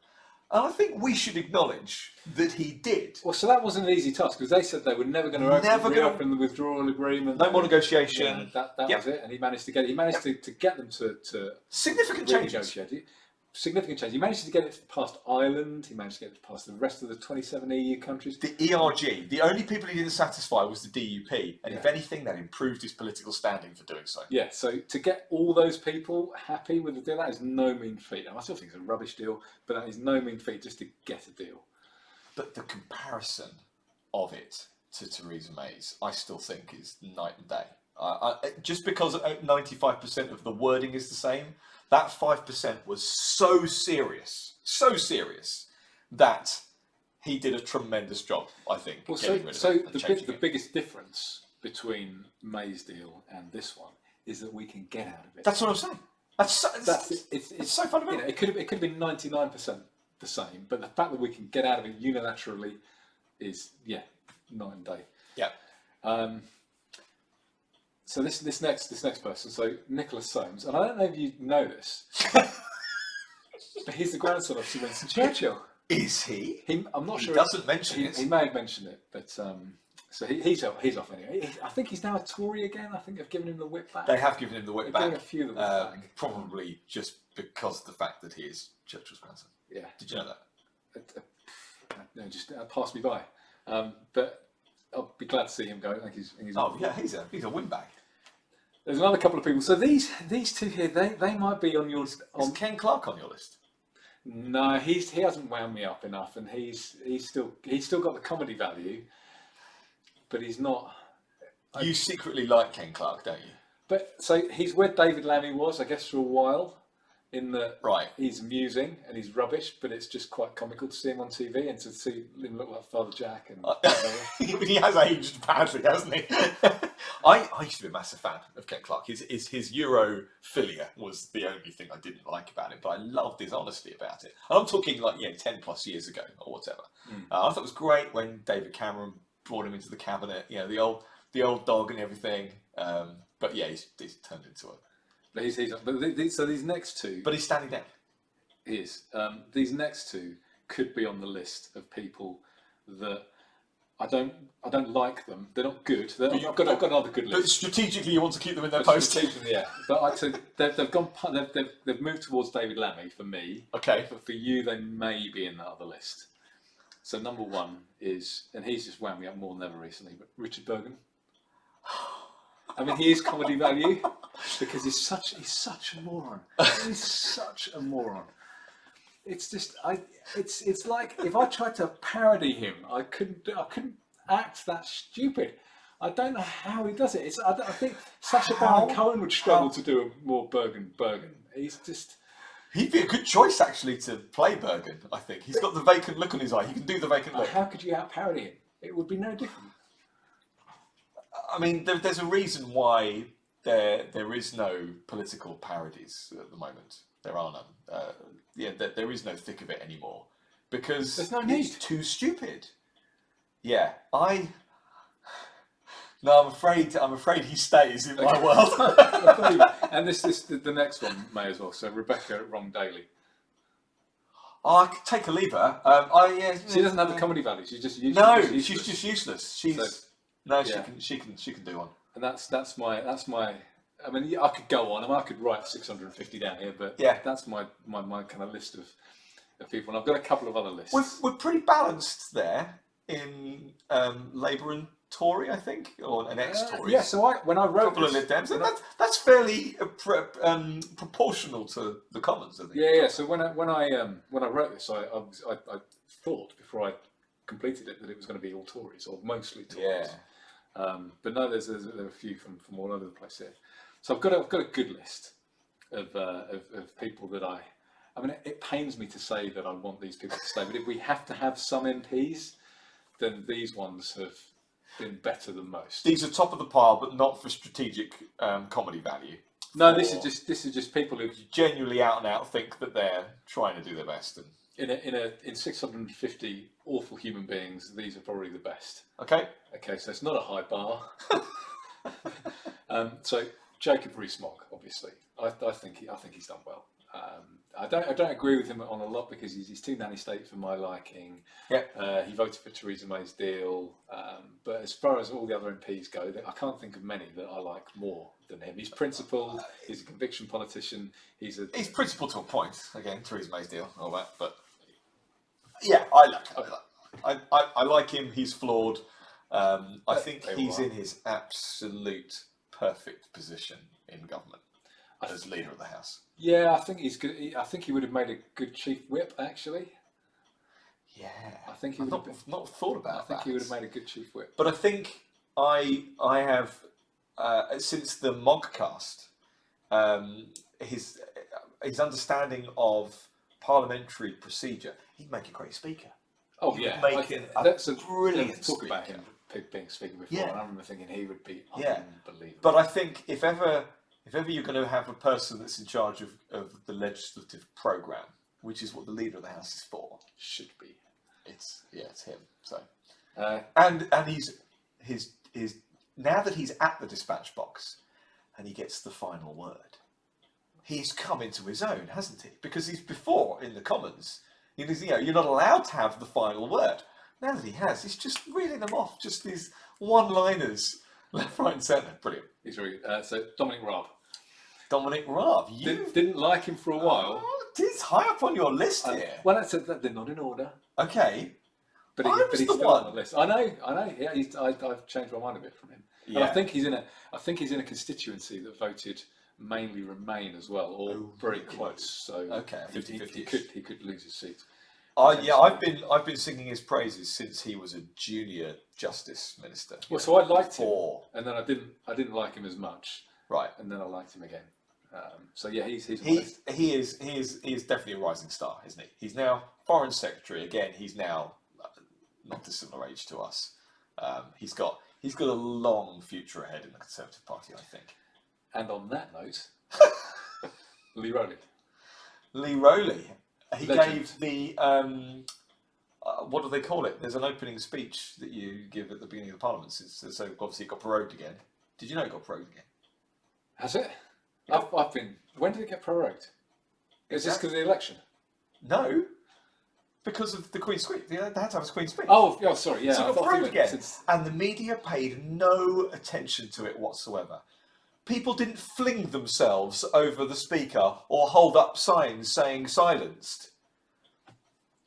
and I think we should acknowledge that he did. Well, so that wasn't an easy task because they said they were never going to reopen the withdrawal agreement. No more negotiation. Yeah, that was it, and he managed to get it. He managed to get them to Significant changes. renegotiate it. Significant change. He managed to get it past Ireland. He managed to get it past the rest of the 27 EU countries. The ERG, the only people he didn't satisfy was the DUP, and if anything, that improved his political standing for doing so. Yeah, so to get all those people happy with the deal, that is no mean feat. I still think it's a rubbish deal, but that is no mean feat just to get a deal. But the comparison of it to Theresa May's, I still think is night and day. Just because 95% of the wording is the same, that 5% was so serious that he did a tremendous job, I think. Well, getting rid of so it and the changing it. biggest difference between May's deal and this one is that we can get out of it. That's what I'm saying. It's so fundamental. You know, it could have been 99% the same, but the fact that we can get out of it unilaterally is night and day. Yeah. So this next person, so Nicholas Soames, and I don't know if you know this, but he's the grandson of Sir Winston Churchill. Is he? I'm not sure. He doesn't mention it. He may have mentioned it, but so he's off anyway. I think he's now a Tory again. I think they've given him the whip back. They have given him the whip back. Giving a few of the whip back. Probably just because of the fact that he is Churchill's grandson. Yeah. Did you know that? No, just passed me by. But I'll be glad to see him go. I think he's he's a windbag. There's another couple of people. So these two here, they might be on your. Is Ken Clarke on your list? No, he hasn't wound me up enough, and he's still got the comedy value, but he's not. You secretly like Ken Clarke, don't you? But so he's where David Lammy was, I guess, for a while. In that, right, he's amusing and he's rubbish, but it's just quite comical to see him on TV and to see him look like Father Jack. And he has aged badly, hasn't he? I used to be a massive fan of Ken Clarke. His Europhilia was the only thing I didn't like about it, but I loved his honesty about it. And I'm talking like 10 plus years ago or whatever. I thought it was great when David Cameron brought him into the cabinet. The old dog and everything. But he's turned into a. But so these next two. But he's standing down. He is. These next two could be on the list of people that I don't like them. They're not good. I've got another good list. But strategically, you want to keep them in their post. Yeah. But they've moved towards David Lammy for me. Okay. But for you, they may be in that other list. So number one is, and he's just wound me up more than ever recently, but Richard Bergen. I mean, he is comedy value because he's such a moron. He's such a moron. It's just it's like if I tried to parody him, I couldn't act that stupid. I don't know how he does it. I think Sacha Baron Cohen would struggle to do a more Bergen. He's just. He'd be a good choice actually to play Bergen. I think he's got the vacant look on his eye. He can do the vacant look. How could you out parody him? It would be no different. I mean, there's a reason why there is no political parodies at the moment. There are none. There is no thick of it anymore because there's no need. It's too stupid. Yeah, No, I'm afraid he stays in my world. And the next one may as well. So Rebecca Wrong-Daly. I could take a leave her. She doesn't have the comedy value. She's just useless. No, she's just useless. She can do one. And that's my. I mean, I could go on. I could write 650 down here, but that's my kind of list of people. And I've got a couple of other lists. We're pretty balanced there in Labour and Tory, I think, or an ex-Tory. Yeah. So when I wrote a couple of Lib Dems, and that's fairly proportional to the Commons, I think. Yeah. So when I wrote this, I thought before I completed it that it was going to be all Tories or mostly Tories. Yeah. But no, there are a few from all over the place here. So I've got a good list of people that I I mean, it pains me to say that I want these people to stay, but if we have to have some MPs, then these ones have been better than most. These are top of the pile, but not for strategic comedy value. No, this is just people who genuinely out and out think that they're trying to do their best. And in 650 awful human beings, these are probably the best. Okay, so it's not a high bar. So Jacob Rees-Mogg, obviously, I think he's done well. I don't agree with him on a lot because he's too nanny state for my liking. Yeah. He voted for Theresa May's deal, but as far as all the other MPs go, I can't think of many that I like more than him. He's principled. He's a conviction politician. He's principled to a point. Again, Theresa May's deal, all that. But yeah, I like him. He's flawed. I think he's in his absolute perfect position in government as leader of the House. Yeah, I think he's good. I think he would have made a good chief whip, actually. Yeah, I think he would have not thought about that. I think he would have made a good chief whip. But I think I have since the Mogcast, his understanding of parliamentary procedure. He'd make a great speaker. Oh He yeah, would make that's a brilliant talk speaker. about him being speaker before. Yeah. And I remember thinking he would be Yeah. unbelievable. But I think if ever you're going to have a person that's in charge of the legislative programme, which is what the leader of the House is for, Should be. it's him. So And and he's now that he's at the dispatch box and he gets the final word, he's come into his own, hasn't he? Because he's before in the Commons, you're not allowed to have the final word. Now that he has, he's just reading them off, just these one-liners, left, right, and centre. Brilliant. he's really good. So Dominic Raab. Dominic Raab, you Didn't like him for a while. it is high up on your list here. Well, that's they're not in order. Okay, But I was he's the still one. on the list. I know. Yeah, I've changed my mind a bit from him. And I think he's in a constituency that voted mainly Remain as well, or very close. So Okay, he 50-50-ish. he could lose his seat. I've been singing his praises since he was a junior justice minister. Well, so I liked before. him, and then I didn't like him as much, Right. and then I liked him again. So yeah, he's on the He list. is definitely a rising star, isn't he? He's now Foreign Secretary again. He's now not dissimilar age to us. He's got a long future ahead in the Conservative Party, I think. And on that note, Lee Rowley. Lee Rowley, he Legend. gave the what do they call it? There's an opening speech that you give at the beginning of the Parliament. So obviously it got prorogued again. Did you know it got prorogued again? Has it? I've been. When did it get prorogued? Is this because of the election? No, because of the Queen's speech. They had to have a Queen's speech. Oh, sorry. Yeah, So I it got thought you prorogued meant again, since- and the media paid no attention to it whatsoever. People didn't fling themselves over the speaker or hold up signs saying silenced.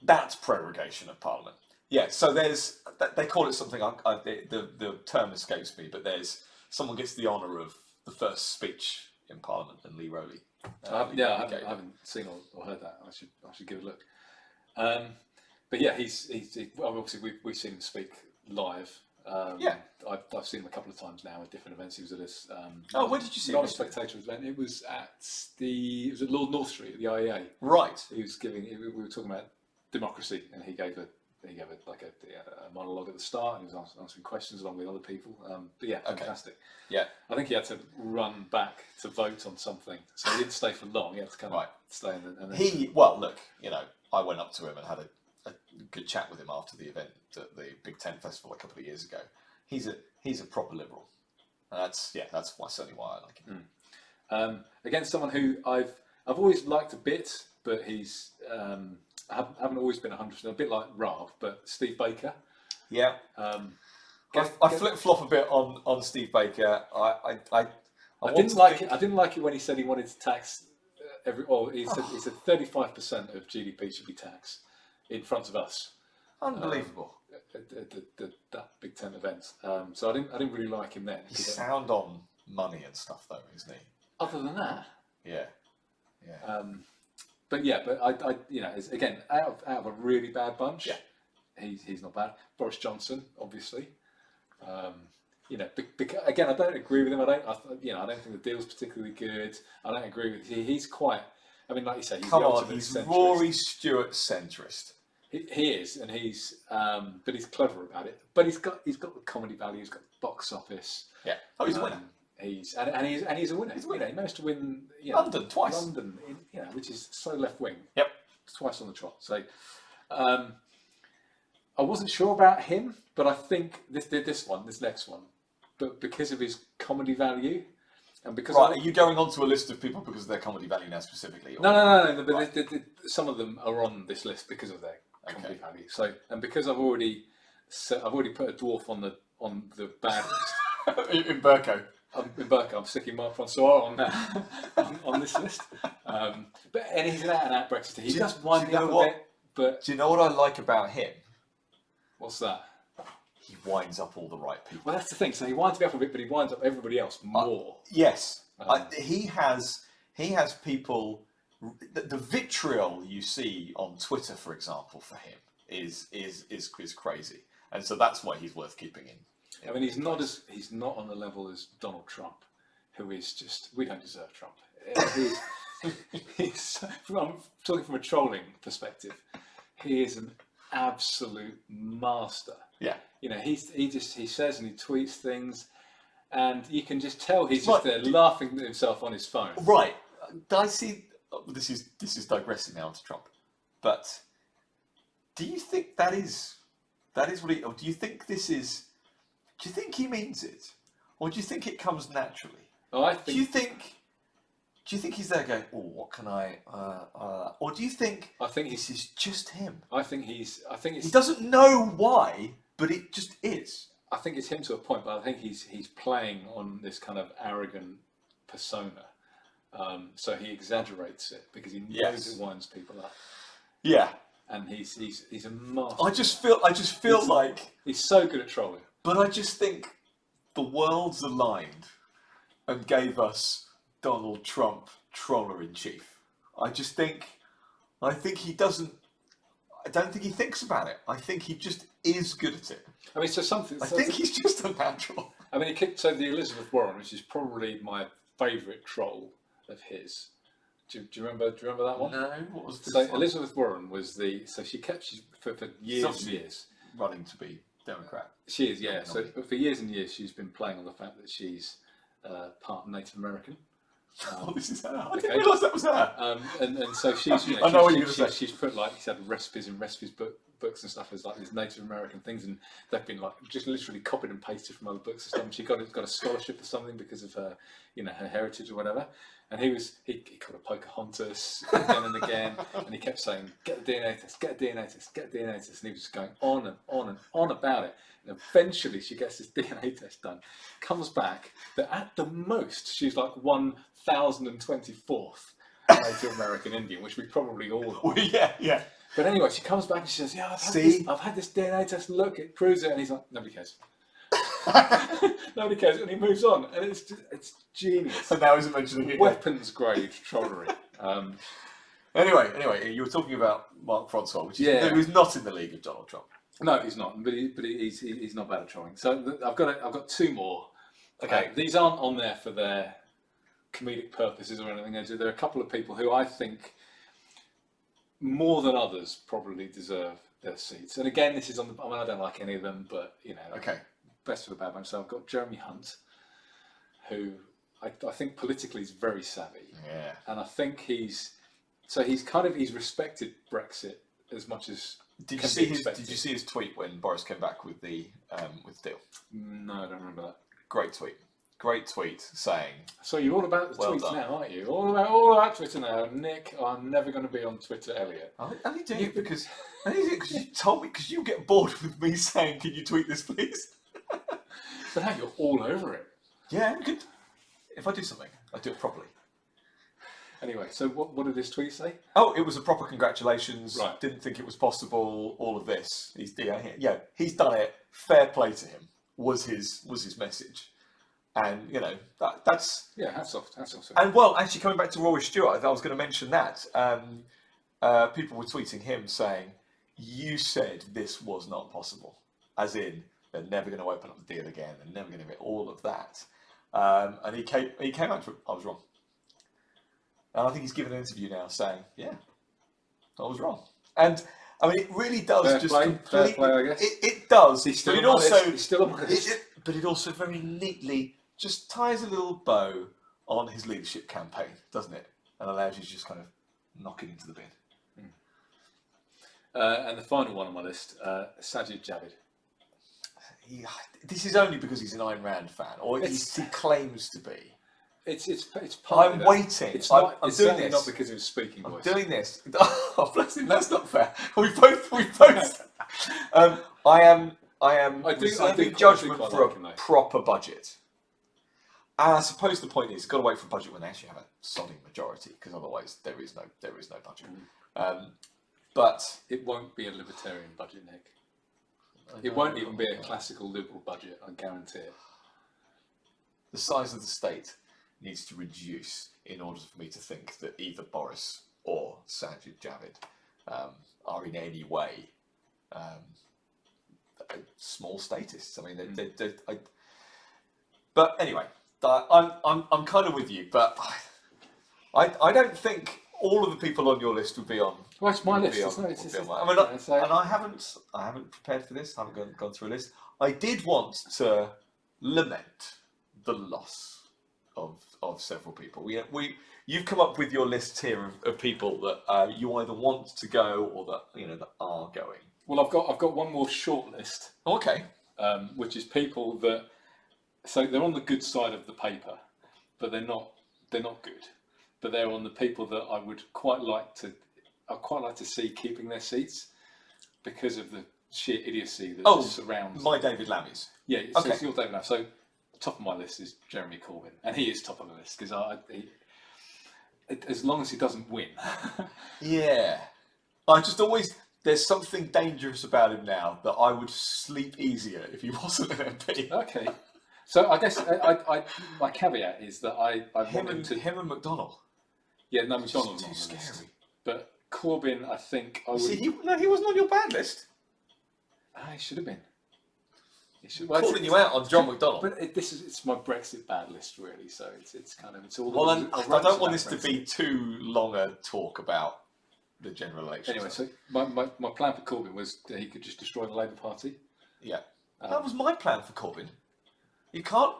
That's prorogation of Parliament. Yeah, so they call it something. The term escapes me, but someone gets the honour of the first speech in Parliament, and Lee Rowley. I haven't seen or heard that. I should give it a look. But yeah, obviously we've seen him speak live. Yeah. I've seen him a couple of times now at different events. He was at this. Where did you see Not him? a spectator event. It was at Lord North Street at the IEA. Right. He was giving. We were talking about democracy, and he gave a monologue at the start, and he was answering questions along with other people. But yeah, fantastic. Yeah. I think he had to run back to vote on something, so he didn't stay for long. He had to kind of stay and then Look, I went up to him and had a good chat with him after the event at the Big Tent Festival a couple of years ago. He's a proper liberal, and that's certainly why I like him. Again, someone who I've always liked a bit, but he's I haven't always been 100%. A bit like Raab, but Steve Baker. Yeah. I flip flop a bit on Steve Baker. I didn't like it. I didn't like it when he said he wanted to tax he said 35% of GDP should be taxed in front of us. Unbelievable. At that Big Tent event. So I didn't really like him then. He's sound on money and stuff, though, isn't he? Other than that. Yeah. But I again, out of a really bad bunch, he's not bad. Boris Johnson, obviously. Again, I don't agree with him. I don't think the deal's particularly good. I don't agree with. He's quite I mean, like you say, he's Come the on, ultimate he's centrist. Rory Stewart centrist. He is, and but he's clever about it. But he's got the comedy value. He's got the box office. Yeah. Oh, he's a winner. He's a winner. He's a winner. He managed to win London twice. London, which is so left wing. Yep. Twice on the trot. So, I wasn't sure about him, but I think this next one, but because of his comedy value, and because are you going on to a list of people because of their comedy value now specifically? Or? No. But some of them are on this list because of their comedy value. So, and because I've already put a dwarf on the bad list in Burko. In Burko, I'm sticking Mark Francois on this list. And he's an out-and-out Brexiter. He does wind me up a bit. But do you know what I like about him? What's that? He winds up all the right people. Well, that's the thing. So he winds me up a bit, but he winds up everybody else more. Yes, he has people. The vitriol you see on Twitter, for example, for him is crazy, and so that's why he's worth keeping in. I mean, he's not on the level as Donald Trump, who is just, we don't deserve Trump. I'm talking from a trolling perspective. He is an absolute master. Yeah. He says and he tweets things, and you can just tell he's just there laughing at himself on his phone. Right. I see. This is digressing now to Trump, but do you think that is what he? Or do you think this is? Do you think he means it, or do you think it comes naturally? Oh, Do you think he's there going, "Oh, what can I?" Or do you think? I think this is just him. I think he doesn't know why, but it just is. I think it's him to a point, but I think he's playing on this kind of arrogant persona. So he exaggerates it because he knows it winds people up. Yeah. And he's a master. I just feel like he's so good at trolling. But I just think the worlds aligned and gave us Donald Trump, troller in chief. I think he doesn't. I don't think he thinks about it. I think he just is good at it. I mean, I think he's just a natural. I mean, he kicked the Elizabeth Warren, which is probably my favourite troll of his. Do you remember that one? No. What was this? So one? Elizabeth Warren was she kept for years and years running to be Democrat. She is, yeah. So for years and years, she's been playing on the fact that she's part Native American. This is her. I didn't realise that was her. And so she's, I know what you're going to say. She's put she's had recipes books and stuff as these Native American things, and they've been just literally copied and pasted from other books and stuff. And she got a scholarship or something because of her, her heritage or whatever. And he called her Pocahontas again and again, and he kept saying, "Get the DNA test, get a DNA test, get a DNA test," and he was just going on and on and on about it. And eventually, she gets this DNA test done, comes back that at the most she's like 1024th Native American Indian, which we probably all are. Well, yeah. But anyway, she comes back and she says, "Yeah, I've had this DNA test. Look, it proves it." And he's like, "Nobody cares." Nobody cares, and he moves on, and it's genius. And now he's mentioning it. Weapons grade trollery. Anyway, you were talking about Mark Francois, who's not in the league of Donald Trump. No, he's not, but he's not bad at trolling. So I've got two more. Okay, these aren't on there for their comedic purposes or anything. There are a couple of people who I think more than others probably deserve their seats. And again, this is on the. I mean, I don't like any of them, but Okay. Best of the bad bunch. So I've got Jeremy Hunt, who I think politically is very savvy. Yeah. And I think he's respected Brexit as much as Did you see his tweet when Boris came back with the deal? No, I don't remember that. Great tweet saying. So you're all about the Well tweets done. now, aren't you? All about Twitter now, Nick. I'm never going to be on Twitter, Elliot. I'm only doing it because you told me, because you get bored with me saying, "Can you tweet this, please?" But now you're all over it. Yeah, good. If I do something, I do it properly. Anyway, so what did this tweet say? Oh, it was a proper congratulations. Right. Didn't think it was possible. All of this. He's done it. Fair play to him. Was his message, and that's hats off. And well, actually, coming back to Rory Stewart, I was going to mention that. People were tweeting him saying, "You said this was not possible," as in they're never going to open up the deal again. They're never going to get all of that. And he came out to it. I was wrong. And I think he's given an interview now saying, yeah, I was wrong. And I mean, it really does Fair play, I guess. It does. He's still But it on my list. also, He's still on my list. but it also very neatly just ties a little bow on his leadership campaign, doesn't it? And allows you to just kind of knock it into the bin. And the final one on my list, Sajid Javid. This is only because he's an Ayn Rand fan, or he claims to be. It's partly I'm that. waiting. It's not. I'm It's doing certainly this. not because of his speaking I'm voice. doing this. Oh, bless him. That's not fair. We both. I am reserving judgment for a proper budget. And I suppose the point is, you've got to wait for a budget when they actually have a sodding majority, because otherwise there is no budget. But it won't be a libertarian budget, Nick. It won't even be a classical liberal budget. I guarantee it. The size of the state needs to reduce in order for me to think that either Boris or Sajid Javid are in any way small statists. I mean, but anyway, I'm kind of with you, but I don't think all of the people on your list would be on. Well, it's my list. And I haven't prepared for this. I haven't gone through a list. I did want to lament the loss of several people. You've come up with your list here of people that you either want to go or that are going. Well, I've got one more short list. Okay. Which is people that, so they're on the good side of the paper, but they're not good. But they're on the people that I would quite like to see keeping their seats because of the sheer idiocy that surrounds. My David Lammies. Yeah, so okay. It's your David Lammies. So top of my list is Jeremy Corbyn, and he is top of the list because as long as he doesn't win. Yeah, I just always. There's something dangerous about him now that I would sleep easier if he wasn't an MP. Okay. So I guess my caveat is that I want him and McDonnell. Yeah, no, McDonnell's too on the scary. list. But Corbyn, I think I would. See, he wasn't on your bad list. He should have been. Calling you out on John McDonnell. But it's my Brexit bad list, really. So it's all. Well, then I don't want this to be too long a talk about the general election. Anyway, so my plan for Corbyn was that he could just destroy the Labour Party. Yeah, that was my plan for Corbyn. You can't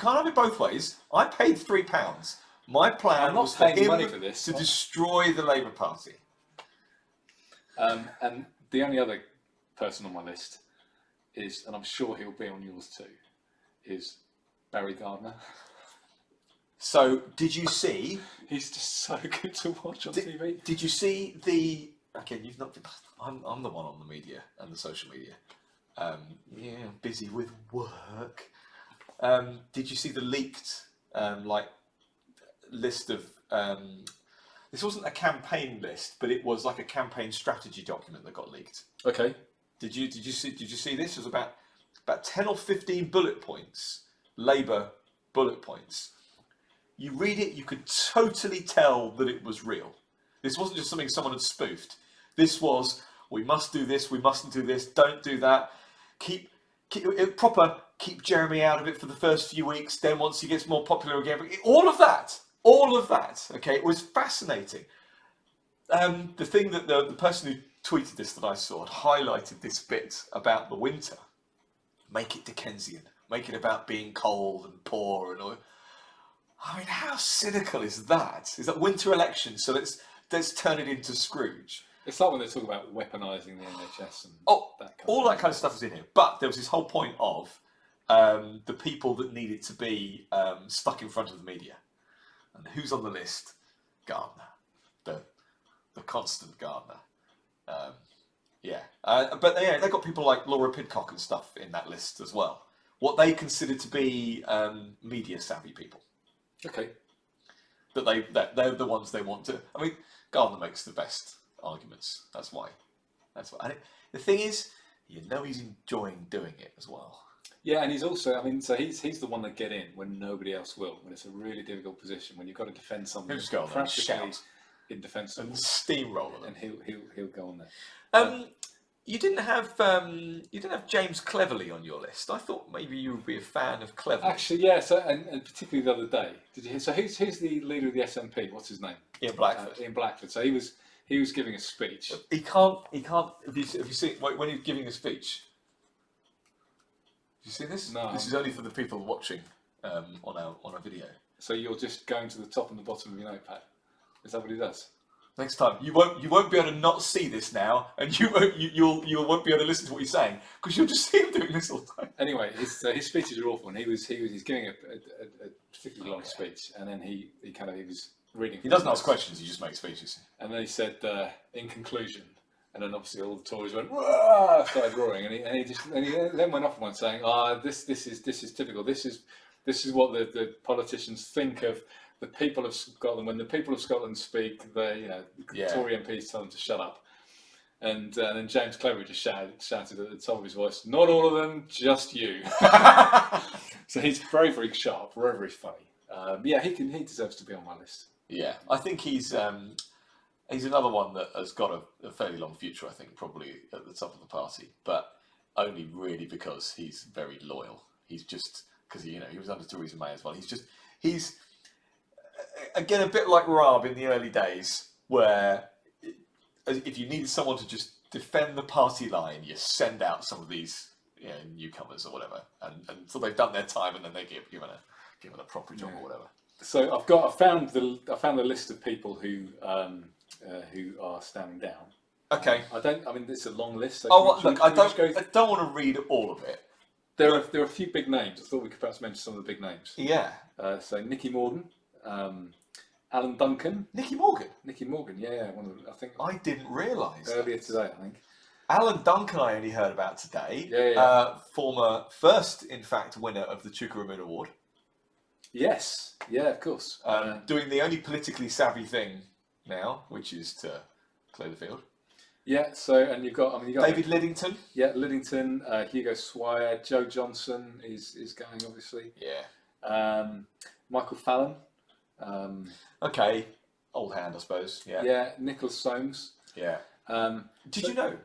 have it both ways. I paid £3. My plan was for him money for this, to destroy the Labour Party. And the only other person on my list is, and I'm sure he'll be on yours too, is Barry Gardner. So, did you see? He's just so good to watch on TV. Did you see the? Again, you've not. I'm the one on the media and the social media. Busy with work. Did you see the leaked list of? This wasn't a campaign list, but it was like a campaign strategy document that got leaked. Okay. Did you see this? It was about 10 or 15 bullet points, Labour bullet points. You read it, you could totally tell that it was real. This wasn't just something someone had spoofed. This was, we must do this, we mustn't do this, don't do that. Keep Jeremy out of it for the first few weeks, then once he gets more popular again. All of that, okay, it was fascinating. The thing that the person who tweeted this that I saw had highlighted this bit about the winter. Make it Dickensian. Make it about being cold and poor and all. I mean, how cynical is that? Is that winter election? So let's turn it into Scrooge. It's like when they talk about weaponising the NHS and that kind of stuff is in here. But there was this whole point of the people that needed to be stuck in front of the media. And who's on the list? Gardner, the constant Gardner. But they got people like Laura Pidcock and stuff in that list as well. What they consider to be media savvy people. Okay. That they're the ones they want to. I mean, Gardner makes the best arguments. That's why. And the thing is, he's enjoying doing it as well. Yeah, and he's also. I mean, so he's the one that get in when nobody else will. When it's a really difficult position, when you've got to defend something. He'll just go on there and shout. Indefensible And steamroller them. And he'll go on there. You didn't have James Cleverly on your list. I thought maybe you would be a fan of Cleverly. Actually, yeah. So, and particularly the other day, did you hear? So, who's the leader of the SNP? What's his name? Ian Blackford. Ian Blackford. So he was giving a speech. He can't. Have you seen when he's giving a speech? Did you see this? No. This is only for the people watching on our video. So you're just going to the top and the bottom of your notepad. Is that what he does? Next time, you won't be able to not see this now, and you won't be able to listen to what he's saying because you'll just see him doing this all the time. Anyway, his speeches are awful, and he's giving a particularly long speech, and then he was reading. He doesn't ask questions; he just makes speeches. And then he said, in conclusion, and then obviously all the Tories went, "Wah!" Started roaring, and he then went off one saying, this is typical. This is what the politicians think of the people of Scotland. When the people of Scotland speak, the Tory MPs tell them to shut up. And then James Cleverly just shouted at the top of his voice, "Not all of them, just you." So he's very, very sharp, very, very funny. He deserves to be on my list. Yeah, I think he's another one that has got a fairly long future. I think probably at the top of the party, but only really because he's very loyal. He's just because he was under Theresa May as well. He's again a bit like Raab in the early days, where if you needed someone to just defend the party line, you send out some of these newcomers or whatever, and until they've done their time, and then they give given a proper job or whatever. So I found the list of people who are standing down. Okay. It's a long list. So I don't want to read all of it. There are a few big names. I thought we could perhaps mention some of the big names. Yeah. So Nicky Morgan, Alan Duncan. Nicky Morgan, yeah. I didn't realise. Earlier today, I think. Alan Duncan, I only heard about today. Yeah. Former first, in fact, winner of the Chuka Award. Yes. Yeah, of course. Doing the only politically savvy thing now, which is to clear the field. Yeah. So, and you've got David Liddington. Yeah, Liddington, Hugo Swire, Joe Johnson is going, obviously. Yeah. Michael Fallon. Okay, old hand, I suppose. Yeah. Yeah, Nicholas Soames. Yeah. Did you know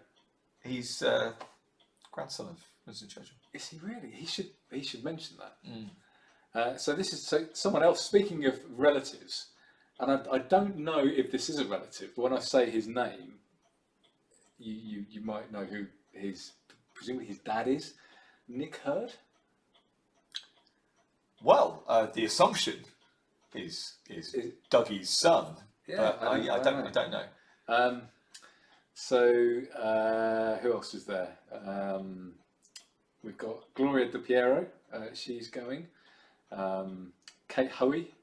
he's grandson of Winston Churchill? Is he really? He should mention that. So this is someone else. Speaking of relatives, and I don't know if this is a relative, but when I say his name, you might know who presumably his dad is. Nick Hurd. Well, the assumption is Dougie's son. Yeah, but I don't know. So who else is there? We've got Gloria De Piero. She's going. Kate Hoey,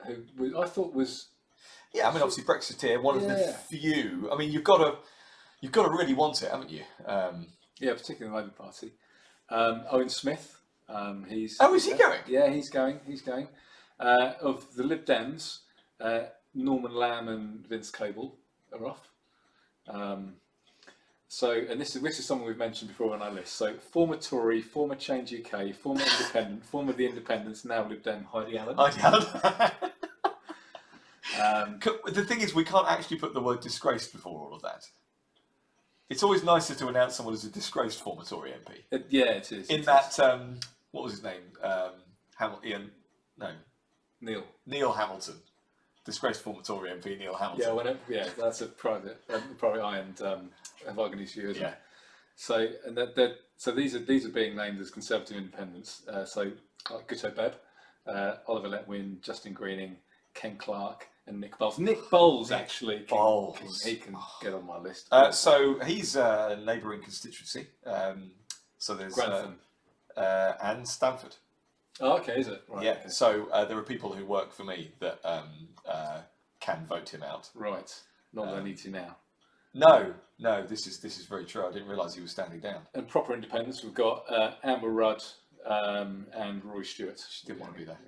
who I thought was. Yeah, I mean, obviously Brexiteer, one of the few. I mean, you've got to really want it, haven't you? Yeah, particularly the Labour Party. Owen Smith. Is he going? Yeah, he's going. Of the Lib Dems, Norman Lamb and Vince Cable are off. And this is someone we've mentioned before on our list. So former Tory, former Change UK, former Independent, former The Independents, now Lib Dem Heidi Allen. The thing is, we can't actually put the word disgraced before all of that. It's always nicer to announce someone as a disgraced former Tory MP. Yeah, it is. What was his name? Neil Hamilton. Disgraced former Tory MP Neil Hamilton. Yeah, that's a private eye and Varganese view, isn't it? So these are being named as Conservative Independents. Guto Bebb, Oliver Letwin, Justin Greening, Ken Clark, and Nick Bowles. Nick Bowles actually can get on my list. So he's a neighbouring constituency. So there's Grantham and Stamford. Oh, okay, is it? Right, yeah. Okay. So there are people who work for me that can vote him out. Right. Not that I need to now. No. This is very true. I didn't realise he was standing down. And proper independents, we've got Amber Rudd and Roy Stewart. She didn't want to be there.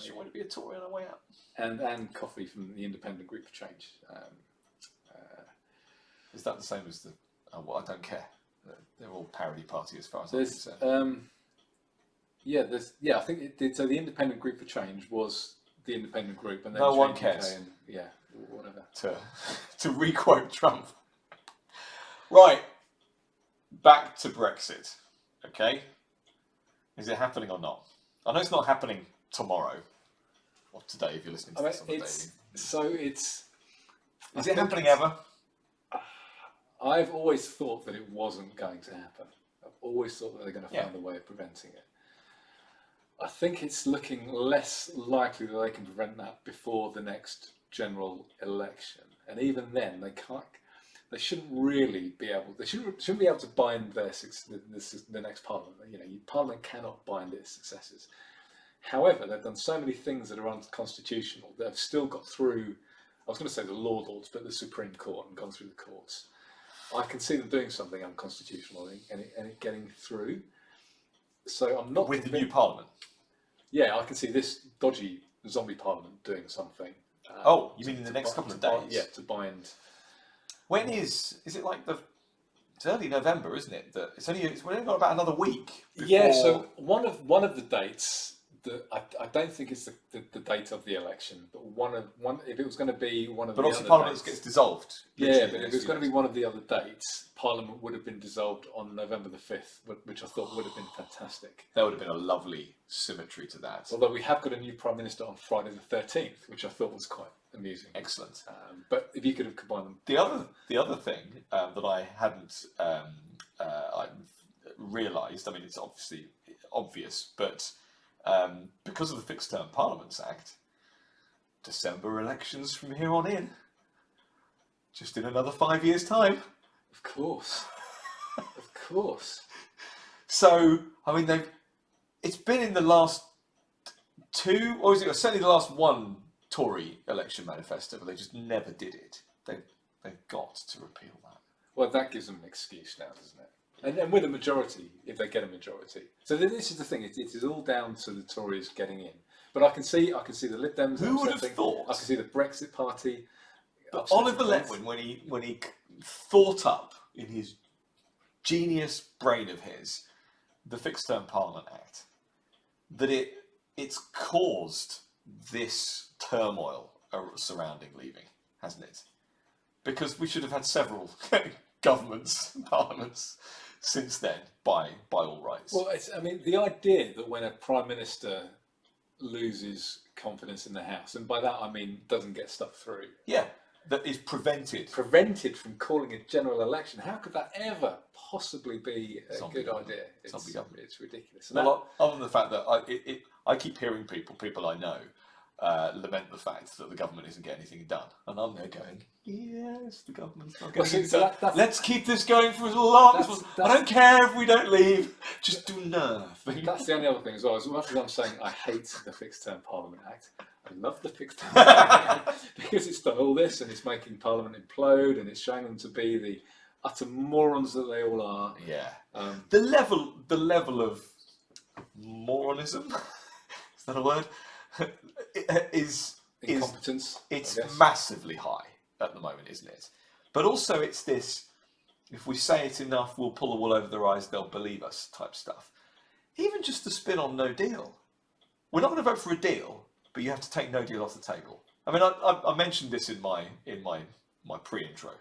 She wanted to be a Tory on her way out. And Anne Coffey from the Independent Group for Change. Is that the same as the? I don't care. They're all parody party as far as I'm concerned. I think it did. So the Independent Group for Change was the Independent Group, and then no one Change cares. UK and, whatever. To requote Trump. Right, back to Brexit. Okay, is it happening or not? I know it's not happening tomorrow or today if you're listening to this on the day. Is Is it happening ever? I've always thought that it wasn't going to happen. I've always thought that they're going to find a way of preventing it. I think it's looking less likely that they can prevent that before the next general election, and even then, they can't. They shouldn't really be able. They shouldn't be able to bind the next parliament. Parliament cannot bind its successors. However, they've done so many things that are unconstitutional that have still got through. I was going to say the Lords, but the Supreme Court and gone through the courts. I can see them doing something unconstitutional and it getting through. So I'm not with the new parliament. Yeah, I can see this dodgy zombie parliament doing something. You mean in the next couple of days? Yeah, to bind. When is it like it's early November, isn't it? We've only got about another week. Yeah, so one of the dates that I don't think it's the date of the election, but one if it was going to be one of but the obviously other Parliament dates, gets dissolved. Yeah, but if it was going to be one of the other dates, Parliament would have been dissolved on November the 5th, which I thought would have been fantastic. There would have been a lovely symmetry to that. Although we have got a new Prime Minister on Friday the 13th, which I thought was quite amusing. Excellent. But if you could have combined them. The other thing that I hadn't realised, I mean, it's obviously obvious, but because of the Fixed Term Parliaments Act, December elections from here on in, just in another 5 years' time. Of course. Of course. So, I mean, it's been in the last two, or is it certainly the last one Tory election manifesto, but they just never did it. They've got to repeal that. Well, that gives them an excuse now, doesn't it? And with a majority, if they get a majority. So this is the thing, it is all down to the Tories getting in. But I can see the Lib Dems. Who would have thought? I can see the Brexit Party. But Oliver Letwin, when he thought up in his genius brain of his the Fixed Term Parliament Act, that it's caused this turmoil surrounding leaving, hasn't it? Because we should have had several governments, parliaments since then, by all rights. Well, the idea that when a Prime Minister loses confidence in the House, and by that I mean doesn't get stuff through. Yeah, that is prevented from calling a general election. How could that ever possibly be a good idea? It's ridiculous. Well, other than the fact that I keep hearing people I know lament the fact that the government isn't getting anything done, and I'm there going, yes, the government's not getting anything done. Let's keep this going for as long as possible. I don't care if we don't leave, just do nothing. That's the only other thing as well. As much as I'm saying I hate the Fixed Term Parliament Act, I love the Fixed Term Parliament Act because it's done all this and it's making Parliament implode and it's showing them to be the utter morons that they all are. Yeah. The level of moronism, is that a word? is incompetence. It's massively high at the moment, isn't it? But also it's this, if we say it enough, we'll pull the wool over their eyes, they'll believe us type stuff. Even just the spin on no deal. We're not going to vote for a deal, but you have to take no deal off the table. I mean, I mentioned this in my pre-intro,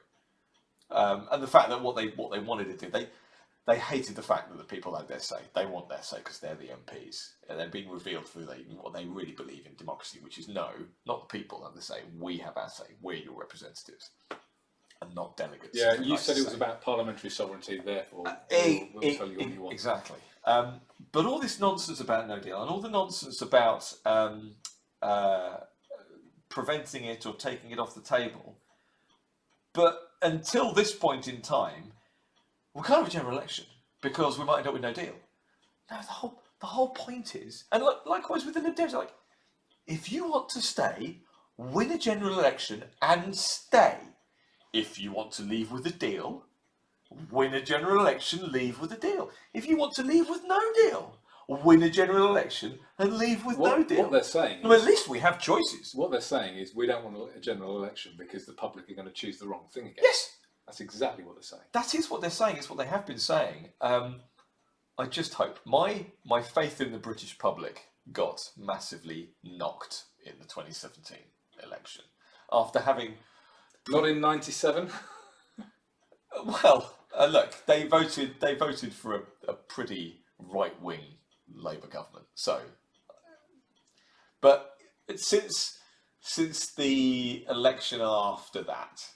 and the fact that what they wanted to do, they hated the fact that the people had their say. They want their say because they're the MPs, and they're being revealed through what they really believe in democracy, which is no, not the people have the say. We have our say. We're your representatives, and not delegates. Yeah, you said it was about parliamentary sovereignty. Therefore, we'll tell you what you want. Exactly. But all this nonsense about no deal, and all the nonsense about preventing it or taking it off the table. But until this point in time, we can't have a general election because we might end up with no deal. No, the whole point is, and likewise with the Lib Dems, like, if you want to stay, win a general election and stay. If you want to leave with a deal, win a general election, leave with a deal. If you want to leave with no deal, win a general election and leave with no deal. What they're saying at least we have choices. What they're saying is we don't want a general election because the public are going to choose the wrong thing again. Yes. That's exactly what they're saying. That is what they're saying. It's what they have been saying. I just hope. My faith in the British public got massively knocked in the 2017 election. After having... Not in 97? Well, look, they voted for a pretty right-wing Labour government. So, but since the election after that,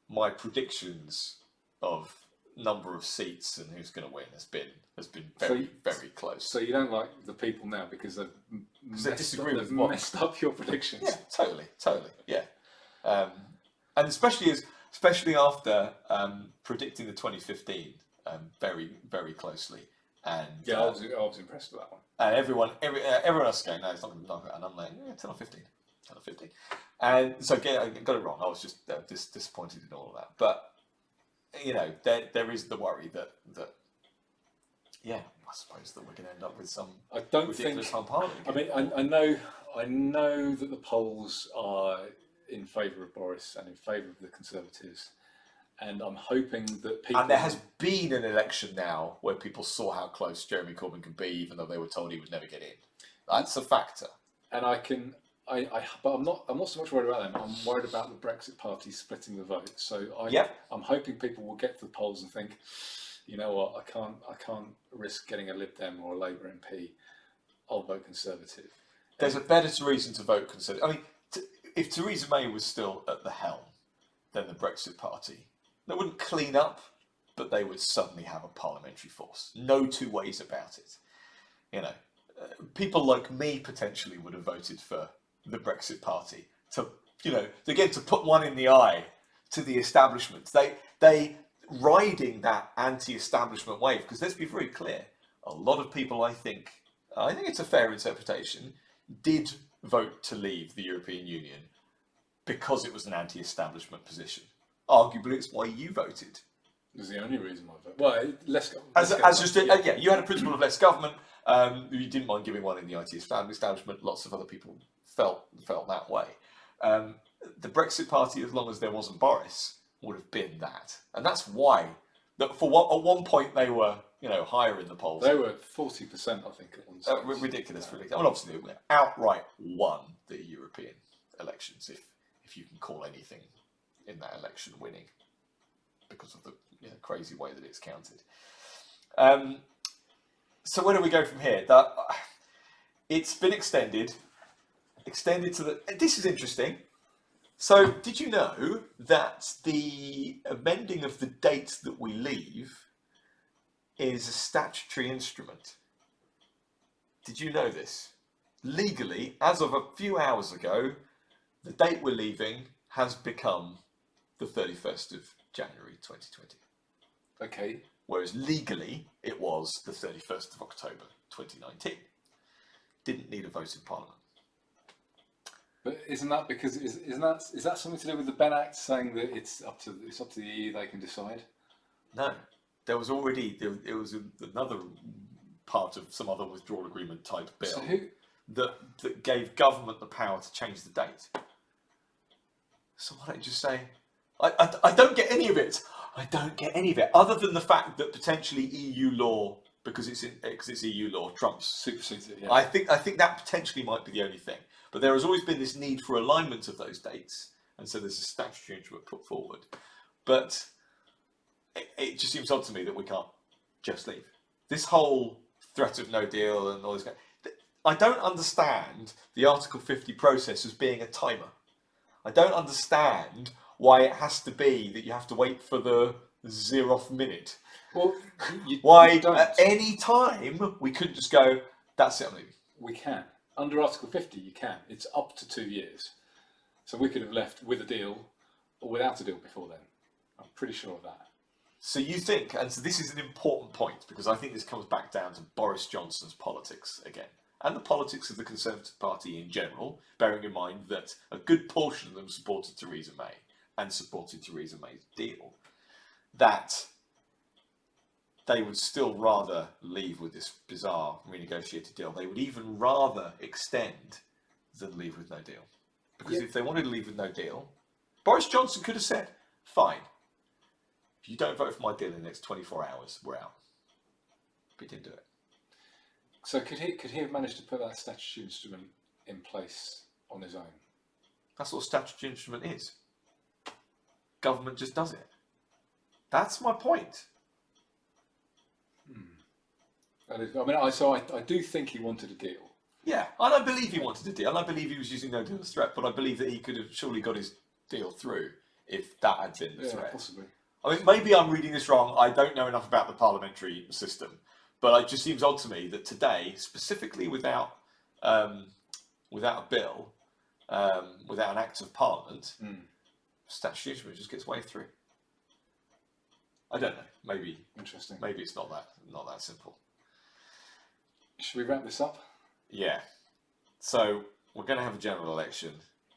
my predictions of number of seats and who's going to win has been very close. So you don't like the people now because they've messed up your predictions. Yeah, totally. Yeah, and especially after predicting the 2015 very closely, and yeah, I was impressed with that one. and everyone else is going, no, it's not going to be, and I'm like, 10 or 15, 10 or 15, and so I got it wrong. I was just disappointed in all of that, but there is the worry that yeah, I suppose that we're going to end up with some ridiculous hard parliament. I mean, I know that the polls are in favour of Boris and in favour of the Conservatives, and I'm hoping that people. And there has been an election now where people saw how close Jeremy Corbyn could be, even though they were told he would never get in. That's a factor. And but I'm not so much worried about them. I'm worried about the Brexit Party splitting the vote. So I'm hoping people will get to the polls and think, you know what, I can't risk getting a Lib Dem or a Labour MP. I'll vote Conservative. There's a better reason to vote Conservative. I mean, if Theresa May was still at the helm, then the Brexit Party, they wouldn't clean up, but they would suddenly have a parliamentary force. No two ways about it. People like me potentially would have voted for the Brexit Party to put one in the eye to the establishment. They riding that anti-establishment wave, because let's be very clear, a lot of people, I think it's a fair interpretation, did vote to leave the European Union because it was an anti-establishment position. Arguably, it's why you voted. It was the only reason I voted. Well, less government. You had a principle of less government. You didn't mind giving one in the IT establishment. Lots of other people felt that way. The Brexit Party, as long as there wasn't Boris, would have been that, and that's why. At one point they were, higher in the polls. They were 40%, I think, at one stage. Ridiculous. Well, obviously they outright won the European elections, if you can call anything in that election winning, because of the crazy way that it's counted. So where do we go from here? It's been extended to the. This is interesting. So, did you know that the amending of the date that we leave is a statutory instrument? Did you know this? Legally, as of a few hours ago, the date we're leaving has become the 31st of January 2020. Okay. Whereas legally, it was the 31st of October 2019. Didn't need a vote in Parliament. But isn't that because is that something to do with the Ben Act saying that it's up to the EU, they can decide? No, there was another part of some other withdrawal agreement type bill that gave government the power to change the date. So why don't you just say, I don't get any of it. I don't get any of it, other than the fact that potentially EU law, because it's EU law, trumps supersedes it. Yeah. I think that potentially might be the only thing. But there has always been this need for alignment of those dates, and so there's a statutory instrument put forward. But it just seems odd to me that we can't just leave. This whole threat of no deal and all this, I don't understand the Article 50 process as being a timer. I don't understand why it has to be that you have to wait for the 0th minute. Well, why at any time we couldn't just go, that's it, I'm leaving. We can. Under Article 50, you can. It's up to 2 years. So we could have left with a deal or without a deal before then. I'm pretty sure of that. So you think, and so this is an important point, because I think this comes back down to Boris Johnson's politics again, and the politics of the Conservative Party in general, bearing in mind that a good portion of them supported Theresa May and supported Theresa May's deal, that they would still rather leave with this bizarre renegotiated deal. They would even rather extend than leave with no deal. Because if they wanted to leave with no deal, Boris Johnson could have said, fine, if you don't vote for my deal in the next 24 hours, we're out. But he didn't do it. So could he have managed to put that statutory instrument in place on his own? That's what a statutory instrument is. Government just does it. That's my point. I mean, I do think he wanted a deal. Yeah, and I believe he wanted a deal, and I believe he was using no deal as threat, but I believe that he could have surely got his deal through if that had been the threat. Possibly. I mean, maybe I'm reading this wrong. I don't know enough about the parliamentary system, but it just seems odd to me that today, specifically without a bill, without an act of parliament, statutory just gets waved through. I don't know. Maybe Interesting. Maybe it's not that simple. Should we wrap this up? Yeah. So we're going to have a general election.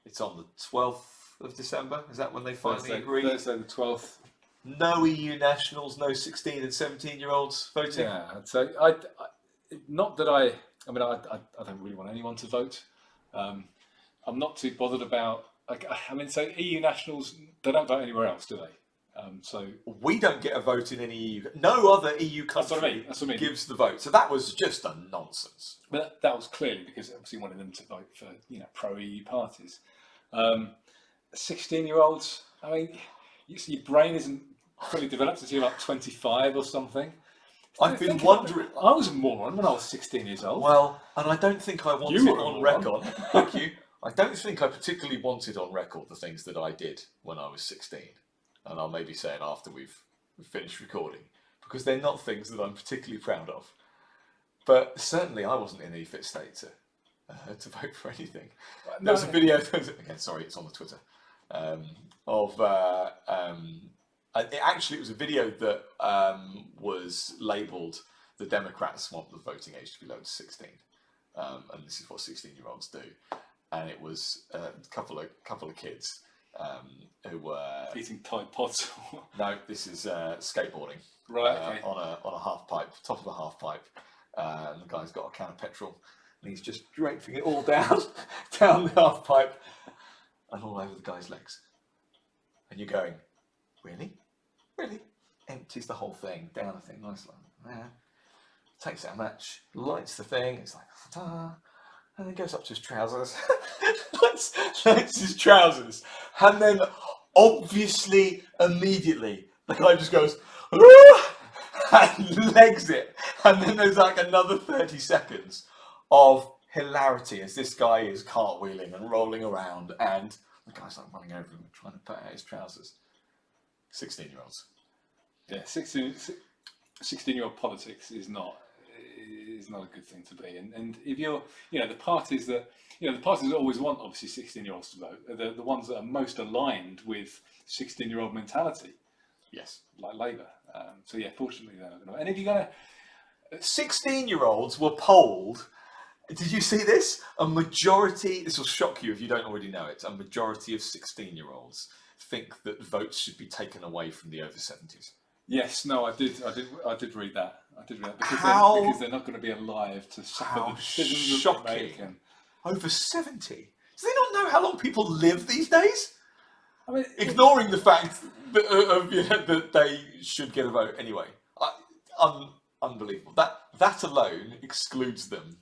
It's on the 12th of December. Is that when they finally agree? Thursday the 12th. No EU nationals, no 16 and 17-year-olds voting. Yeah, so I not that I don't really want anyone to vote. I'm not too bothered about. So EU nationals, they don't vote anywhere else, do they? So we don't get a vote in any EU. No other EU country That's what I mean. gives the vote. So that was just a nonsense. But that was clearly because obviously wanted them to vote for pro-EU parties. 16-year-olds. I mean, your brain isn't fully developed until you're like 25 or something. I've been wondering. I was a moron when I was 16 years old. Well, and I don't think I wanted You were on a record. Thank you. I don't think I particularly wanted on record the things that I did when I was 16. And I'll maybe say it after we've finished recording, because they're not things that I'm particularly proud of. But certainly I wasn't in any fit state to vote for anything. There was a video, again, sorry, it's on the Twitter, it was a video that was labelled "The Democrats want the voting age to be lowered to 16," and this is what 16-year-olds do. And it was a couple of kids who were eating Tide Pods. No, this is skateboarding. Right. Okay. On a half pipe, top of a half pipe, and the guy's got a can of petrol, and he's just draping it all down the half pipe, and all over the guy's legs. And you're going, really? Empties the whole thing down the thing nicely. Yeah. Takes out a match, lights the thing. It's like, ta-da, and then goes up to his trousers, lights his trousers, and then obviously immediately the guy just goes, "Ah!" and legs it, and then there's like another 30 seconds of hilarity as this guy is cartwheeling and rolling around, and the guy's like running over him trying to put out his trousers. 16-year-olds. Yeah, 16-year-old politics is not a good thing to be. And if you're, the parties that always want obviously 16-year-olds to vote are the ones that are most aligned with 16-year-old mentality. Yes, like Labour. So yeah, fortunately they're not going to. And if you're going to, 16-year-olds were polled. Did you see this? A majority. This will shock you if you don't already know it. A majority of 16-year-olds think that votes should be taken away from the over 70s. Yes, no, I did read that. Because they're not going to be alive to suffer the decisions that they make. Over 70? Do they not know how long people live these days? I mean, ignoring the fact that they should get a vote anyway. Unbelievable. That alone excludes them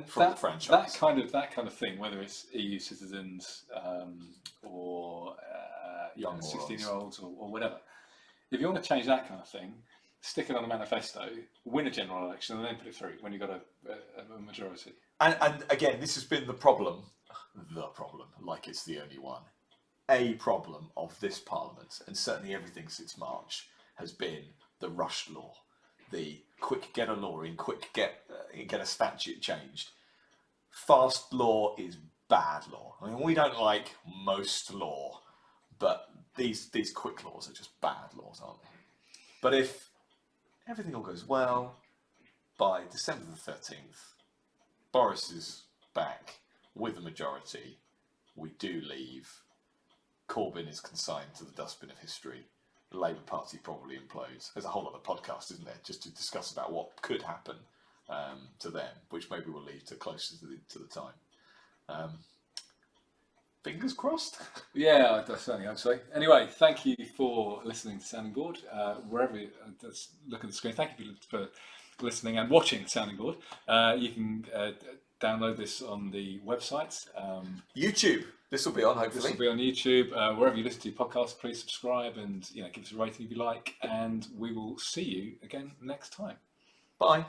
from the franchise. That kind of thing, whether it's EU citizens or young 16-year-olds or whatever. If you want to change that kind of thing, stick it on a manifesto, win a general election, and then put it through when you've got a majority. And again, this has been the problem, like it's the only one, a problem of this Parliament, and certainly everything since March, has been the rush law, the quick get a law in, quick get a statute changed. Fast law is bad law. I mean, we don't like most law, but these quick laws are just bad laws, aren't they? But if everything all goes well, by December the 13th, Boris is back with a majority. We do leave. Corbyn is consigned to the dustbin of history. The Labour Party probably implodes. There's a whole other podcast, isn't there, just to discuss about what could happen to them, which maybe we'll leave to closer to the time. Fingers crossed. Yeah, I certainly hope so. Anyway, thank you for listening to Sounding Board. Wherever you look at the screen, thank you for listening and watching Sounding Board. You can download this on the website. YouTube. This will be on, hopefully. This will be on YouTube. Wherever you listen to your podcasts, please subscribe and give us a rating if you like. And we will see you again next time. Bye.